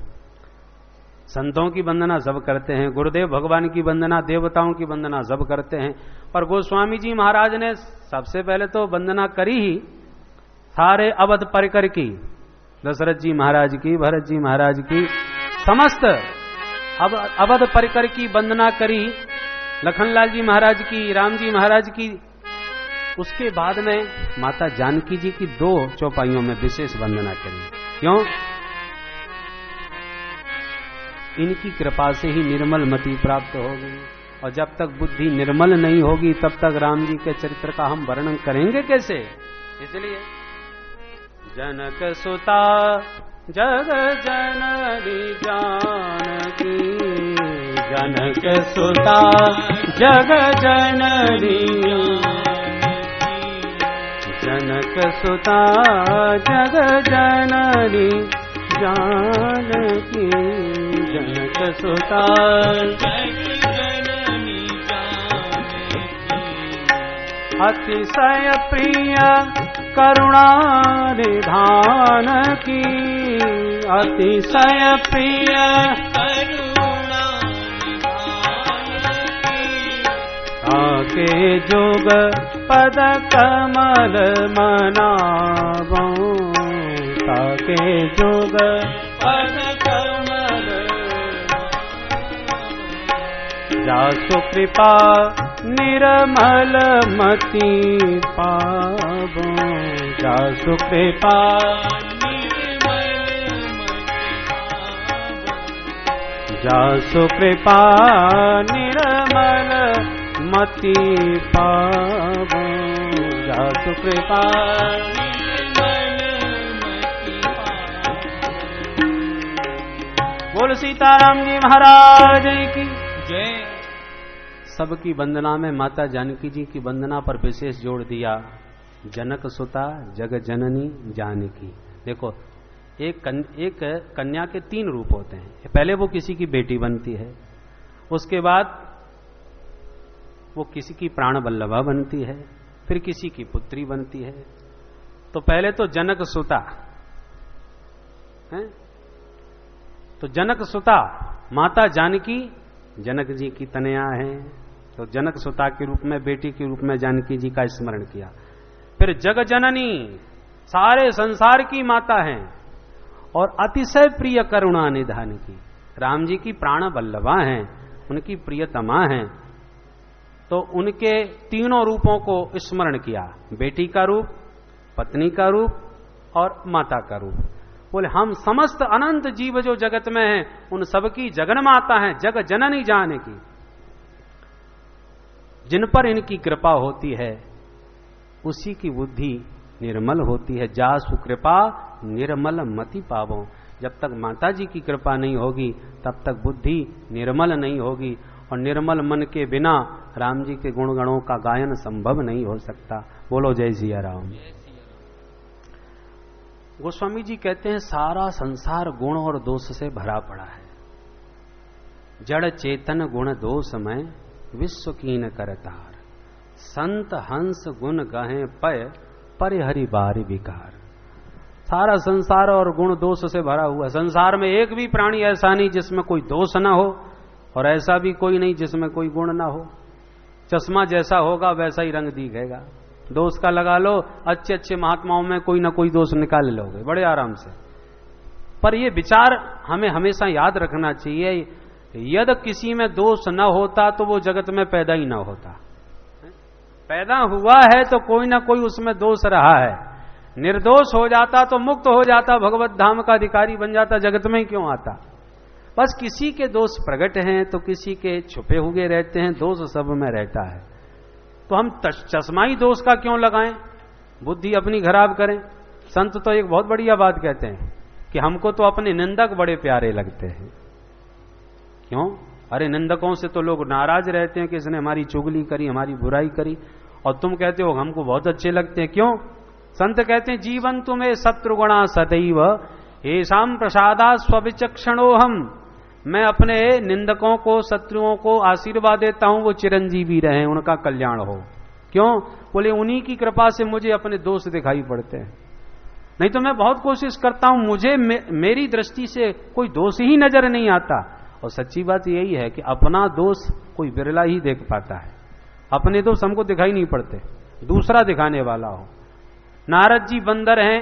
संतों की वंदना सब करते हैं, गुरुदेव भगवान की वंदना, देवताओं की वंदना सब करते हैं, पर गोस्वामी जी महाराज ने सबसे पहले तो वंदना करी ही सारे अवध परिकर की, दशरथ जी महाराज की, भरत जी महाराज की, समस्त अवध परिकर की वंदना करी, लखनलाल जी महाराज की, राम जी महाराज की। उसके बाद में माता जानकी जी की 2 चौपाइयों में विशेष वंदना करी। क्यों? इनकी कृपा से ही निर्मल मति प्राप्त होगी, और जब तक बुद्धि निर्मल नहीं होगी तब तक राम जी के चरित्र का हम वर्णन करेंगे कैसे? इसलिए जनक सुता जग जननी जानकी, जनक सुता जग जननी, जनक सुता जग जननी जानकी, जनक सुता जग जननी जानकी, अतिशय प्रिय करुणा निधान की, अतिशय प्रिय करुणा निधान की, ताके जोग पद कमल मनावो, ताके जोग पद कमल, जासु कृपा निर्मल मति पावो, जासु कृपा निर्मल मति पावो, जासु कृपा निर्मल मति पावो, जासु कृपा निर्मल मति पावो। बोल सीताराम जी महाराज की जय। सबकी वंदना में माता जानकी जी की वंदना पर विशेष जोड़ दिया। जनक सुता जग जननी जानकी। देखो एक कन्या के 3 रूप होते हैं। पहले वो किसी की बेटी बनती है, उसके बाद वो किसी की प्राण वल्लभा बनती है, फिर किसी की पुत्री बनती है। तो पहले तो जनक सुता है, तो जनक सुता माता जानकी जनक जी की तनया है, तो जनक सुता के रूप में बेटी के रूप में जानकी जी का स्मरण किया। फिर जग जननी सारे संसार की माता है और अतिशय प्रिय करुणा निधान की। राम जी की प्राण वल्लभा हैं, उनकी प्रियतमा हैं, तो उनके तीनों रूपों को स्मरण किया। बेटी का रूप, पत्नी का रूप और माता का रूप। बोले हम समस्त अनंत जीव जो जगत में हैं उन सबकी जगन माता हैं, जग जननी जाने की। जिन पर इनकी कृपा होती है उसी की बुद्धि निर्मल होती है। जासु कृपा निर्मल मति पावो। जब तक माता जी की कृपा नहीं होगी तब तक बुद्धि निर्मल नहीं होगी, और निर्मल मन के बिना राम जी के गुणगणों का गायन संभव नहीं हो सकता। बोलो जय सिया राम। गोस्वामी जी कहते हैं सारा संसार गुण और दोष से भरा पड़ा है। जड़ चेतन गुण दोष में विश्व कीन करतार। संत हंस गुण गहे पय परिहरि बारी विकार। सारा संसार और गुण दोष से भरा हुआ। संसार में एक भी प्राणी ऐसा नहीं जिसमें कोई दोष ना हो, और ऐसा भी कोई नहीं जिसमें कोई गुण ना हो। चश्मा जैसा होगा वैसा ही रंग दिखेगा। दोष का लगा लो, अच्छे अच्छे महात्माओं में कोई ना कोई दोष निकाल लोगे बड़े आराम से। पर यह विचार हमें हमेशा याद रखना चाहिए, यदि किसी में दोष न होता तो वो जगत में पैदा ही ना होता। पैदा हुआ है तो कोई ना कोई उसमें दोष रहा है। निर्दोष हो जाता तो मुक्त हो जाता, भगवत धाम का अधिकारी बन जाता, जगत में ही क्यों आता। बस किसी के दोष प्रकट हैं तो किसी के छुपे हुए रहते हैं, दोष सब में रहता है। तो हम चश्माई दोष का क्यों लगाएं, बुद्धि अपनी खराब करें। संत तो एक बहुत बढ़िया बात कहते हैं कि हमको तो अपने निंदक बड़े प्यारे लगते हैं। क्यों? अरे निंदकों से तो लोग नाराज रहते हैं कि इसने हमारी चुगली करी, हमारी बुराई करी, और तुम कहते हो हमको बहुत अच्छे लगते हैं। क्यों? संत कहते हैं जीवन तुम्हें शत्रुगुणा सदैव येषाम प्रसादा स्वविचक्षणो हम। मैं अपने निंदकों को, शत्रुओं को आशीर्वाद देता हूं वो चिरंजीवी रहें, उनका कल्याण हो। क्यों? बोले उन्हीं की कृपा से मुझे अपने दोष दिखाई पड़ते हैं। नहीं तो मैं बहुत कोशिश करता हूं, मुझे मेरी दृष्टि से कोई दोष ही नजर नहीं आता। और सच्ची बात यही है कि अपना दोष कोई बिरला ही देख पाता है। अपने दोष हमको दिखाई नहीं पड़ते, दूसरा दिखाने वाला हो। नारद जी बंदर हैं,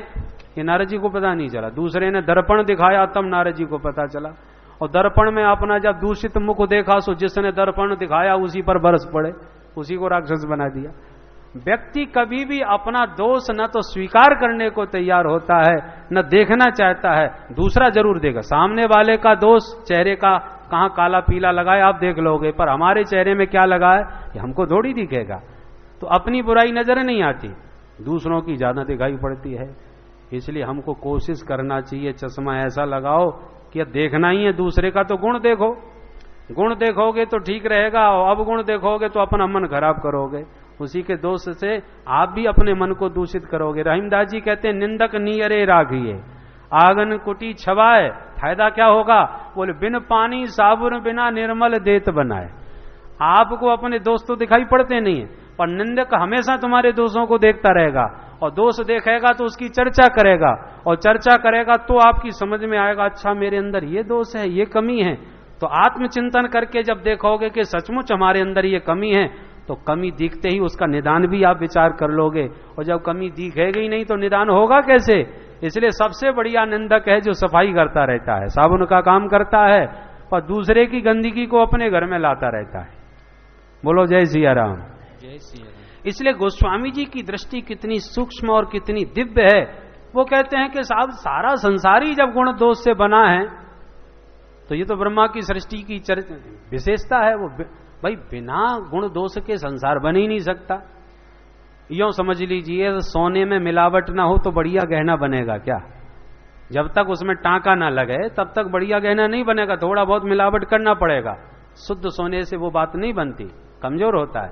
ये नारद जी को पता नहीं चला, दूसरे ने दर्पण दिखाया तब नारद जी को पता चला। और दर्पण में अपना जब दूषित मुख देखा सो जिसने दर्पण दिखाया उसी पर बरस पड़े, उसी को राक्षस बना दिया। व्यक्ति कभी भी अपना दोष न तो स्वीकार करने को तैयार होता है न देखना चाहता है, दूसरा जरूर देगा। सामने वाले का दोष, चेहरे का कहां काला पीला लगा है आप देख लोगे, पर हमारे चेहरे में क्या लगा है ये हमको थोड़ी दिखेगा। तो अपनी बुराई नजर नहीं आती, दूसरों की ज्यादा दिखाई पड़ती है। इसलिए हमको कोशिश करना चाहिए चश्मा ऐसा लगाओ कि देखना ही है दूसरे का तो गुण देखो। गुण देखोगे तो ठीक रहेगा, और अब गुण देखोगे तो अपना मन खराब करोगे, उसी के दोष से आप भी अपने मन को दूषित करोगे। रहीमदास जी कहते हैं निंदक नियरे राखिए आंगन कुटी छवाए। फायदा क्या होगा? बोले बिन पानी साबुन बिना निर्मल देत बनाए। आपको अपने दोष तो दिखाई पड़ते नहीं है, पर निंदक हमेशा तुम्हारे दोषों को देखता रहेगा, और दोष देखेगा तो उसकी चर्चा करेगा, और चर्चा करेगा तो आपकी समझ में आएगा अच्छा मेरे अंदर ये दोष है, ये कमी है। तो आत्मचिंतन करके जब देखोगे कि सचमुच हमारे अंदर ये कमी है, तो कमी दिखते ही उसका निदान भी आप विचार कर लोगे। और जब कमी दिखेगी नहीं तो निदान होगा कैसे? इसलिए सबसे बढ़िया निंदक है जो सफाई करता रहता है, साबुन का काम करता है, और दूसरे की गंदगी को अपने घर में लाता रहता है। बोलो जय सिया राम। जय सिया राम। इसलिए गोस्वामी जी की दृष्टि कितनी सूक्ष्म और कितनी दिव्य है। वो कहते हैं कि साहब सारा संसार ही जब गुण दोष से बना है तो ये तो ब्रह्मा की सृष्टि की विशेषता है। वो भाई बिना गुण दोष के संसार बन ही नहीं सकता। यूं समझ लीजिए सोने में मिलावट ना हो तो बढ़िया गहना बनेगा क्या? जब तक उसमें टांका ना लगे तब तक बढ़िया गहना नहीं बनेगा, थोड़ा बहुत मिलावट करना पड़ेगा। शुद्ध सोने से वो बात नहीं बनती, कमजोर होता है।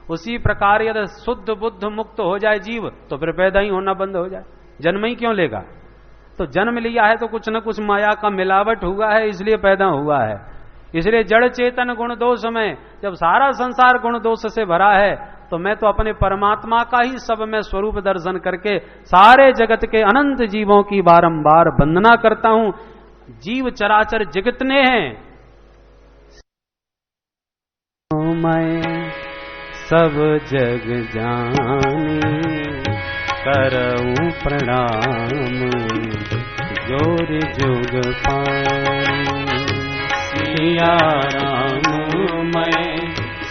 उसी प्रकार यदि शुद्ध बुद्ध मुक्त हो जाए जीव तो फिर पैदा ही होना बंद हो जाए, जन्म ही क्यों लेगा? तो जन्म लिया है तो कुछ न कुछ माया का मिलावट हुआ है, इसलिए पैदा हुआ है। इसलिए जड़ चेतन गुण दोष में जब सारा संसार गुण दोष से भरा है तो मैं तो अपने परमात्मा का ही सब में स्वरूप दर्शन करके सारे जगत के अनंत जीवों की बारंबार वंदना करता हूं। जीव चराचर जितने हैं मैं सब जग जानी करऊं प्रणाम जोर जुग पानी। सिया राम मैं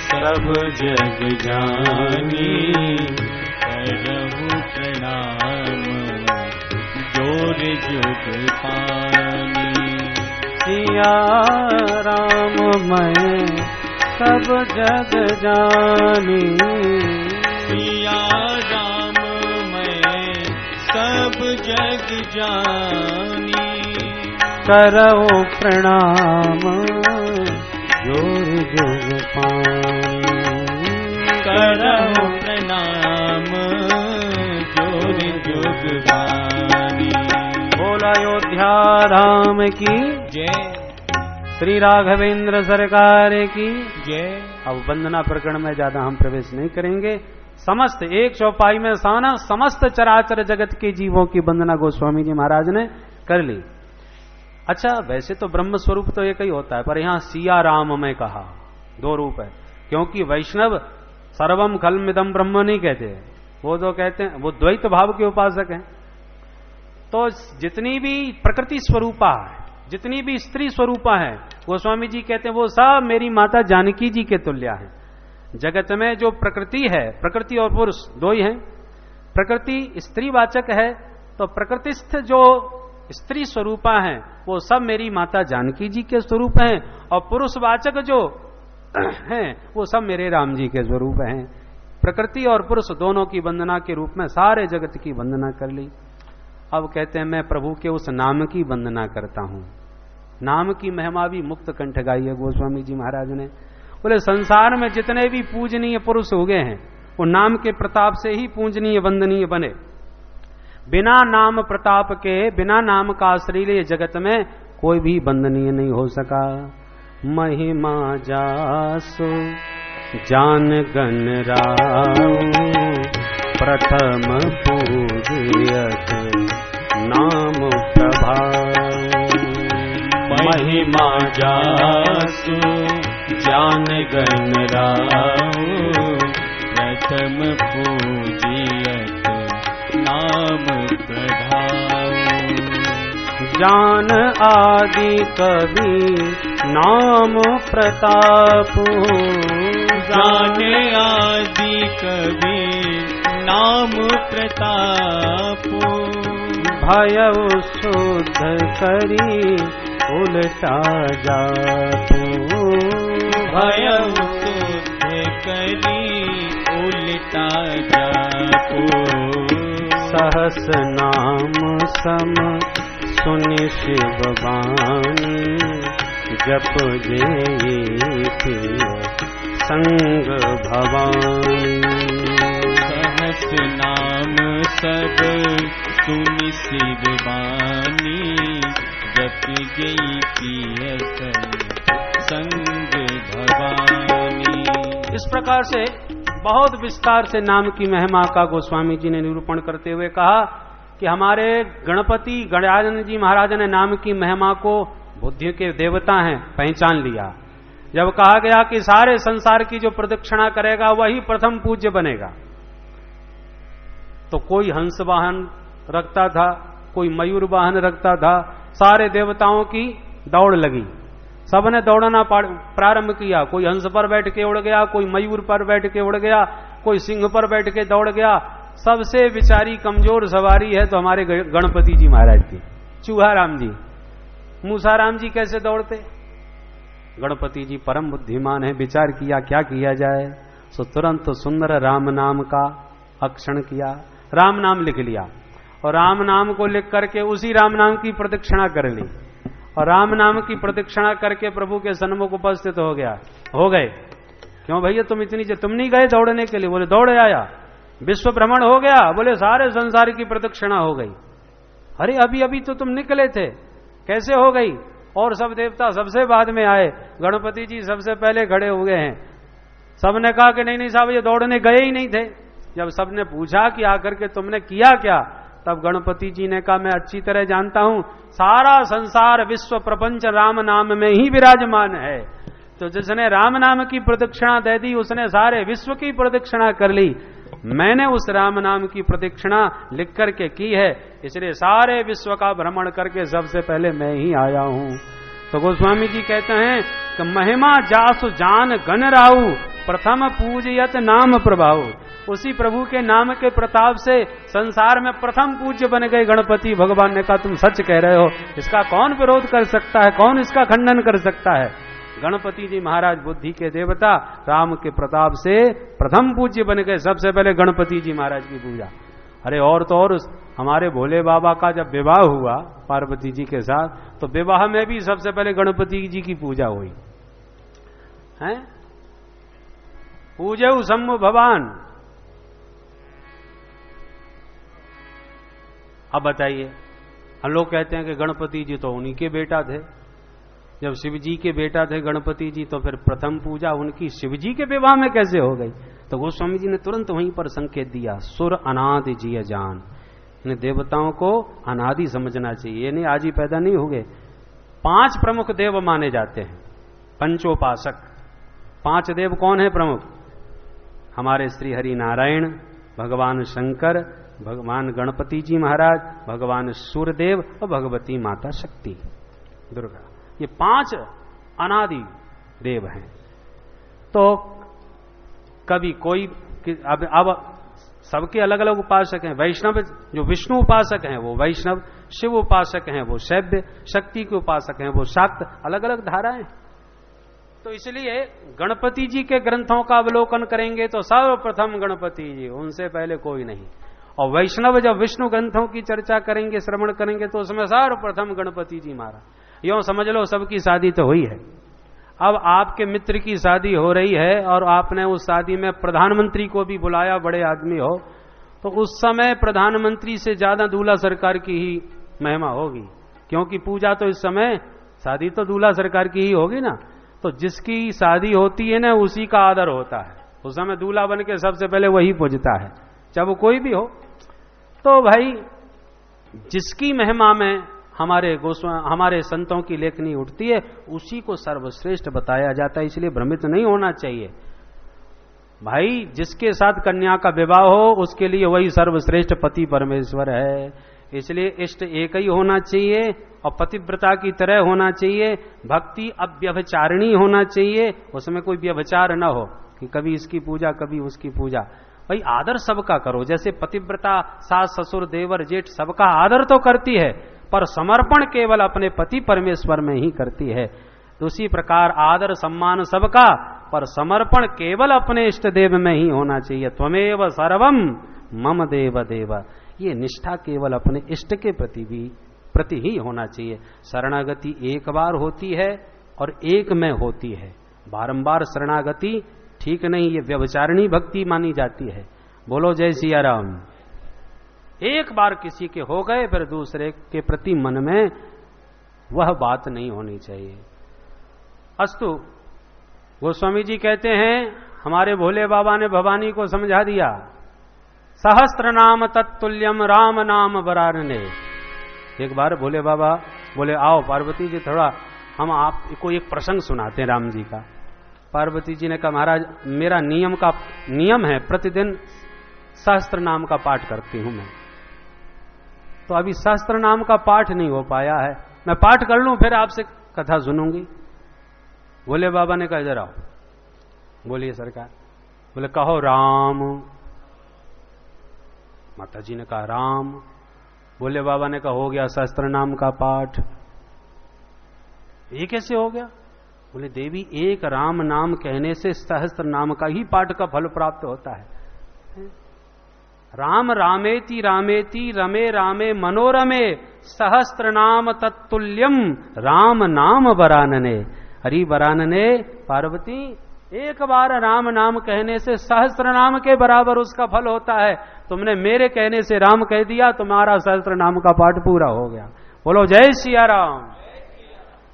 सब जग जानी करऊं प्रणाम जोर जुग पानी। सिया राम मैं सब जग जानी, सिया राम मैं सब जग जानी करऊं प्रणाम जोर जुग पानी। करऊं प्रणाम जोर जुग पानी। बोल अयोध्या राम की जय, श्री राघवेंद्र सरकार की जय। अब वंदना प्रकरण में ज्यादा हम प्रवेश नहीं करेंगे। समस्त एक चौपाई में साना समस्त चराचर जगत के जीवों की वंदना गोस्वामी जी महाराज ने कर ली। अच्छा, वैसे तो ब्रह्म स्वरूप तो एक ही होता है, पर यहां सिया राम में कहा दो रूप है, क्योंकि वैष्णव सर्वम खलमिदम ब्रह्म नहीं कहते, वो तो कहते हैं वो द्वैत भाव के उपासक हैं। तो जितनी भी प्रकृति स्वरूपा है, जितनी भी स्त्री स्वरूपा है, गोस्वामी जी कहते हैं वो सब मेरी माता जानकी जी के तुल्य है। जगत में जो प्रकृति है, प्रकृति और पुरुष दो ही हैं। प्रकृति स्त्रीवाचक है, तो प्रकृतिस्थ जो स्त्री स्वरूपा हैं वो सब मेरी माता जानकी जी के स्वरूप हैं, और पुरुषवाचक जो हैं वो सब मेरे राम जी के स्वरूप हैं। प्रकृति और पुरुष दोनों की वंदना के रूप में सारे जगत की वंदना कर ली। अब कहते हैं मैं प्रभु के उस नाम की वंदना करता हूं। नाम की महिमा भी मुक्त कंठ गाई है गोस्वामी जी महाराज ने। बोले संसार में जितने भी पूजनीय पुरुष हो गए हैं वो नाम के प्रताप से ही पूजनीय वंदनीय बने। बिना नाम प्रताप के, बिना नाम का आश्रय जगत में कोई भी वंदनीय नहीं हो सका। महिमा जासु जान गण राव प्रथम पूजयत नाम प्रभाव। महिमा जासु जान गण राव प्रथम पूजयत नाम प्रभाव। जान आदि कवि नाम प्रताप, जान आदि कवि नाम प्रताप। भयउ शुद्ध करी उलटा जातु, भयउ शुद्ध करी उलटा जातु। सहस नाम सम सुनि शिव बानी, जप जे संग भवानी। सहस नाम सब सुनि शिव बानी, जप जे संग भवानी। इस प्रकार से बहुत विस्तार से नाम की महिमा का गोस्वामी जी ने निरूपण करते हुए कहा कि हमारे गणपति गणराजन जी महाराज ने नाम की महिमा को बुद्धि के देवता हैं पहचान लिया। जब कहा गया कि सारे संसार की जो प्रदक्षिणा करेगा वही प्रथम पूज्य बनेगा, तो कोई हंस वाहन रखता था, कोई मयूर वाहन रखता था, सारे देवताओं की दौड़ लगी, सबने दौड़ना प्रारंभ किया। कोई हंस पर बैठ के उड़ गया, कोई मयूर पर बैठ के उड़ गया, कोई सिंह पर बैठ के दौड़ गया। सबसे बेचारी कमजोर सवारी है तो हमारे गणपति जी महाराज की। चूहा राम जी, मूसा राम जी कैसे दौड़ते? गणपति जी परम बुद्धिमान है, विचार किया क्या किया जाए, सो तुरंत सुंदर राम नाम का अक्षण किया, राम नाम लिख लिया और राम नाम को लिख करके उसी राम नाम की प्रदक्षिणा कर ली, और राम नाम की प्रदक्षिणा करके प्रभु के सन्मुख उपस्थित हो गए। क्यों भैया तुम नहीं गए दौड़ने के लिए? बोले दौड़े आया। विश्व भ्रमण हो गया? बोले सारे संसार की प्रदक्षिणा हो गई। अरे अभी अभी तो तुम निकले थे, कैसे हो गई? और सब देवता सबसे बाद में आए, गणपति जी सबसे पहले खड़े हुए हैं। सबने कहा कि नहीं साहब ये दौड़ने गए ही नहीं थे। जब सबने पूछा कि आकर के तुमने किया क्या, तब गणपति जी ने कहा मैं अच्छी तरह जानता हूं, सारा संसार विश्व प्रपंच राम नाम में ही विराजमान है। तो जिसने राम नाम की प्रदक्षिणा दे दी उसने सारे विश्व की प्रदक्षिणा कर ली। मैंने उस राम नाम की प्रदक्षिणा लिख करके की है, इसलिए सारे विश्व का भ्रमण करके सबसे पहले मैं ही आया हूं। तो गोस्वामी जी कहते हैं कि महिमा जासु जान गण राहु, प्रथम पूजयत नाम प्रभाव। उसी प्रभु के नाम के प्रताप से संसार में प्रथम पूज्य बन गए गणपति भगवान ने कहा तुम सच कह रहे हो, इसका कौन विरोध कर सकता है, कौन इसका खंडन कर सकता है। गणपति जी महाराज बुद्धि के देवता राम के प्रताप से प्रथम पूज्य बन गए, सबसे पहले गणपति जी महाराज की पूजा। अरे और तो और हमारे भोले बाबा का जब विवाह हुआ पार्वती जी के साथ, तो विवाह में भी सबसे पहले गणपति जी की पूजा हुई है। पूजऊ सम्मु भवान। अब बताइए, हम लोग कहते हैं कि गणपति जी तो उन्हीं के बेटा थे, जब शिव जी के बेटा थे गणपति जी तो फिर प्रथम पूजा उनकी शिव जी के विवाह में कैसे हो गई? तो गोस्वामी जी ने तुरंत वहीं पर संकेत दिया, सुर अनादि जिय जान। इन देवताओं को अनादि समझना चाहिए, ये नहीं आज ही पैदा नहीं हो गए। 5 प्रमुख देव माने जाते हैं, पंचोपासक। 5 देव कौन है प्रमुख? हमारे श्री हरि नारायण, भगवान शंकर, भगवान गणपति जी महाराज, भगवान सूर्यदेव और भगवती माता शक्ति दुर्गा। ये 5 अनादि देव हैं। तो कभी कोई अब सबके अलग अलग उपासक हैं। वैष्णव जो विष्णु उपासक हैं वो वैष्णव, शिव उपासक हैं वो शैव्य, शक्ति के उपासक हैं वो शाक्त, अलग अलग धाराएं। तो इसलिए गणपति जी के ग्रंथों का अवलोकन करेंगे तो सर्वप्रथम गणपति जी, उनसे पहले कोई नहीं। और वैष्णव जब विष्णु ग्रंथों की चर्चा करेंगे, श्रवण करेंगे, तो उसमें सर्वप्रथम गणपति जी महाराज। यूं समझ लो सबकी शादी तो हुई है। अब आपके मित्र की शादी हो रही है और आपने उस शादी में प्रधानमंत्री को भी बुलाया, बड़े आदमी हो, तो उस समय प्रधानमंत्री से ज्यादा दूल्हा सरकार की ही महिमा होगी, क्योंकि पूजा तो इस समय, शादी तो दूल्हा सरकार की ही होगी ना। तो जिसकी शादी होती है ना उसी का आदर होता है, उस समय दूल्हा बन के सबसे पहले वही पूजता है, चाहे वो कोई भी हो। तो भाई जिसकी महिमा में हमारे संतों की लेखनी उठती है उसी को सर्वश्रेष्ठ बताया जाता है, इसलिए भ्रमित नहीं होना चाहिए। भाई जिसके साथ कन्या का विवाह हो उसके लिए वही सर्वश्रेष्ठ पति परमेश्वर है, इसलिए इष्ट एक ही होना चाहिए और पतिव्रता की तरह होना चाहिए। भक्ति अव्यभिचारिणी होना चाहिए, उसमें कोई व्यभिचार न हो कि कभी इसकी पूजा कभी उसकी पूजा। भाई आदर सबका करो, जैसे पतिव्रता सास ससुर देवर जेठ सबका आदर तो करती है, पर समर्पण केवल अपने पति परमेश्वर में ही करती है। तो उसी प्रकार आदर सम्मान सबका, पर समर्पण केवल अपने इष्ट देव में ही होना चाहिए। त्वमेव सर्वम मम देव देव, ये निष्ठा केवल अपने इष्ट के प्रति ही होना चाहिए। शरणागति एक बार होती है और एक में होती है, बारंबार शरणागति ठीक नहीं, ये व्यभिचारिणी भक्ति मानी जाती है। बोलो जय सिया राम। एक बार किसी के हो गए फिर दूसरे के प्रति मन में वह बात नहीं होनी चाहिए। अस्तु, गोस्वामी जी कहते हैं हमारे भोले बाबा ने भवानी को समझा दिया, सहस्त्र नाम तत्तुल्यम राम नाम वरानने। एक बार भोले बाबा बोले आओ पार्वती जी थोड़ा हम आपको एक प्रसंग सुनाते हैं राम जी का। पार्वती जी ने कहा महाराज मेरा नियम है, प्रतिदिन सहस्त्र नाम का पाठ करती हूं मैं, तो अभी सहस्त्र नाम का पाठ नहीं हो पाया है, मैं पाठ कर लूं फिर आपसे कथा सुनूंगी। भोले बाबा ने कहा इधर आओ। बोलिए सरकार। बोले कहो राम। माता जी ने कहा राम। भोले बाबा ने कहा हो गया सहस्त्र नाम का पाठ। ये कैसे हो गया? बोले देवी एक राम नाम कहने से सहस्त्र नाम का ही पाठ का फल प्राप्त होता है। राम रामेति रामेति रमे रामे मनोरमे सहस्त्र नाम तत्तुल्यम राम नाम वरानने। हरि वरानने, पार्वती एक बार राम नाम कहने से सहस्त्र नाम के बराबर उसका फल होता है। तुमने मेरे कहने से राम कह दिया, तुम्हारा सहस्त्र नाम का पाठ पूरा हो गया। बोलो जय सिया राम।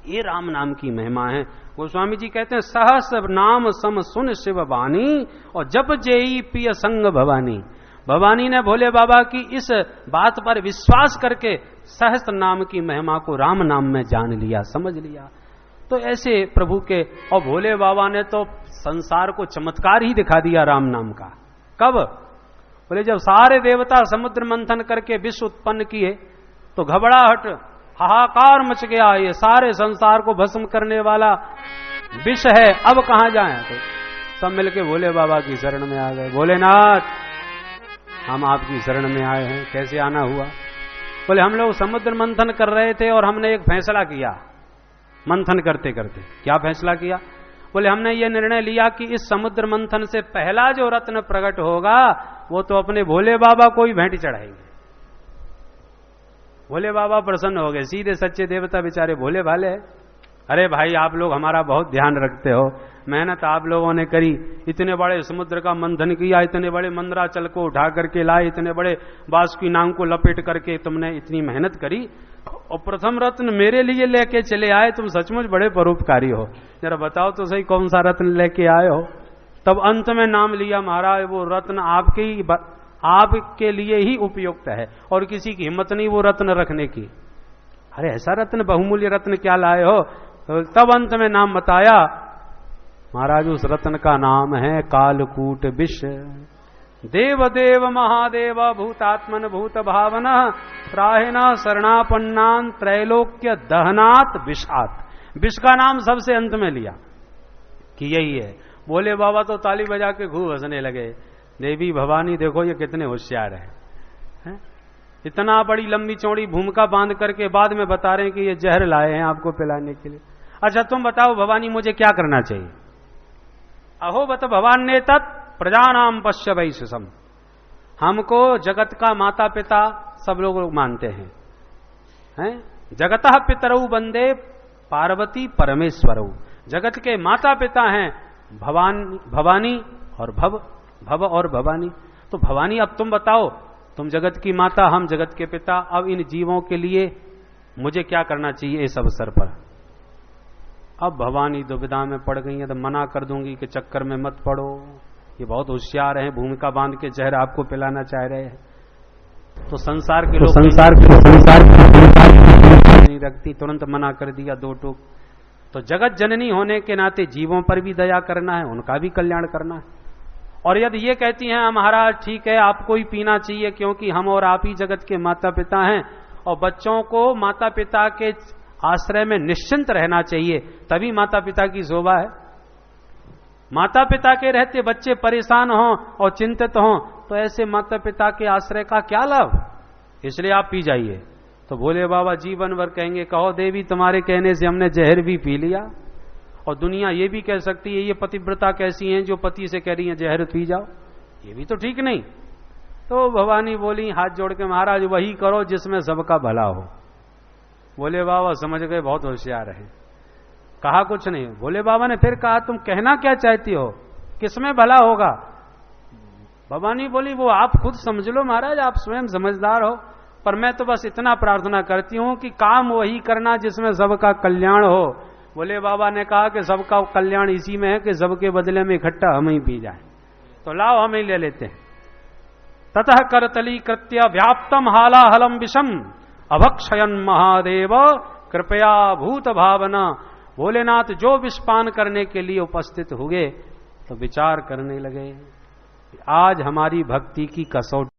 ये राम नाम की महिमा है। गोस्वामी जी कहते हैं सहस्र नाम सम सुन शिव वाणी और जप जेई पिय संग भवानी। भवानी ने भोले बाबा की इस बात पर विश्वास करके सहस्त्र नाम की महिमा को राम नाम में जान लिया, समझ लिया। तो ऐसे प्रभु के, और भोले बाबा ने तो संसार को चमत्कार ही दिखा दिया राम नाम का। कब? बोले जब सारे देवता समुद्र मंथन करके विश्व उत्पन्न किए तो घबराहट, हाहाकार मच गया। ये सारे संसार को भस्म करने वाला विष है, अब कहां जाएं? तो सब मिलके भोले बाबा की शरण में आ गए। भोलेनाथ, हम आपकी शरण में आए हैं। कैसे आना हुआ? बोले हम लोग समुद्र मंथन कर रहे थे और हमने एक फैसला किया मंथन करते करते। क्या फैसला किया? बोले हमने ये निर्णय लिया कि इस समुद्र मंथन से पहला जो रत्न प्रकट होगा वो तो अपने भोले बाबा को ही भेंट चढ़ाएंगे। भोले बाबा प्रसन्न हो गए। सीधे सच्चे देवता बेचारे भोले भाले। अरे भाई, आप लोग हमारा बहुत ध्यान रखते हो, मेहनत आप लोगों ने करी, इतने बड़े समुद्र का मंथन किया, इतने बड़े मंदराचल को उठा करके लाए, इतने बड़े बासुकी नाग को लपेट करके तुमने इतनी मेहनत करी और प्रथम रत्न मेरे लिए लेके चले आए। तुम सचमुच बड़े परोपकारी हो। जरा बताओ तो सही कौन सा रत्न लेके आए हो? तब अंत में नाम लिया, महाराज वो रत्न आपके लिए ही उपयुक्त है और किसी की हिम्मत नहीं वो रत्न रखने की। अरे ऐसा रत्न, बहुमूल्य रत्न क्या लाए हो? तब अंत में नाम बताया। महाराज उस रत्न का नाम है कालकूट विष। देव देव महादेव भूतात्मन भूत भावना राहिना शरणापन्नान त्रैलोक्य दहनात विषात। विष का नाम सबसे अंत में लिया कि यही है। बोले बाबा तो ताली बजा के खूब हंसने लगे। देवी भवानी देखो ये कितने होशियार हैं। इतना बड़ी लंबी चौड़ी भूमिका बांध करके बाद में बता रहे हैं कि ये जहर लाए हैं आपको पिलाने के लिए। अच्छा तुम बताओ भवानी मुझे क्या करना चाहिए? अहो बत भवान ने तत् प्रजानाम पश्य वैश्यसम। हमको जगत का माता पिता सब लोग मानते हैं? जगतः पितरऊ बंदे पार्वती परमेश्वरऊ। जगत के माता पिता हैं भवानी और भव और भवानी। तो भवानी अब तुम बताओ, तुम जगत की माता, हम जगत के पिता, अब इन जीवों के लिए मुझे क्या करना चाहिए इस अवसर पर? अब भवानी दुविधा में पड़ गई है। तो मना कर दूंगी कि चक्कर में मत पड़ो, ये बहुत होशियार है, भूमिका बांध के जहर आपको पिलाना चाह रहे हैं। तो संसार के लोग नहीं रखती, तुरंत मना कर दिया दो टूक। तो जगत जननी होने के नाते जीवों पर भी दया करना है, उनका भी कल्याण करना है। और यदि ये कहती हैं महाराज ठीक है आपको ही पीना चाहिए क्योंकि हम और आप ही जगत के माता पिता हैं और बच्चों को माता पिता के आश्रय में निश्चिंत रहना चाहिए, तभी माता पिता की शोभा है। माता पिता के रहते बच्चे परेशान हों और चिंतित हों तो ऐसे माता पिता के आश्रय का क्या लाभ? इसलिए आप पी जाइए। तो भोले बाबा जीवन भर कहेंगे कहो देवी तुम्हारे कहने से हमने जहर भी पी लिया। और दुनिया ये भी कह सकती है ये पतिव्रता कैसी हैं जो पति से कह रही हैं जहर पी जाओ, ये भी तो ठीक नहीं। तो भवानी बोली हाथ जोड़ के महाराज वही करो जिसमें सबका भला हो। भोले बाबा समझ गए बहुत होशियार है, कहा कुछ नहीं। भोले बाबा ने फिर कहा तुम कहना क्या चाहती हो, किसमें भला होगा? भवानी बोली वो आप खुद समझ लो महाराज, आप स्वयं समझदार हो, पर मैं तो बस इतना प्रार्थना करती हूं कि काम वही करना जिसमें सबका कल्याण हो। भोले बाबा ने कहा कि सबका कल्याण इसी में है कि सबके बदले में इकट्ठा हम ही पी जाए, तो लाओ हम ही ले लेते हैं। ततः करतली कृत्य व्याप्तम हालाहलम विषम अभक्षयन महादेव कृपया भूत भावना। भोलेनाथ जो विषपान करने के लिए उपस्थित हुए तो विचार करने लगे आज हमारी भक्ति की कसौटी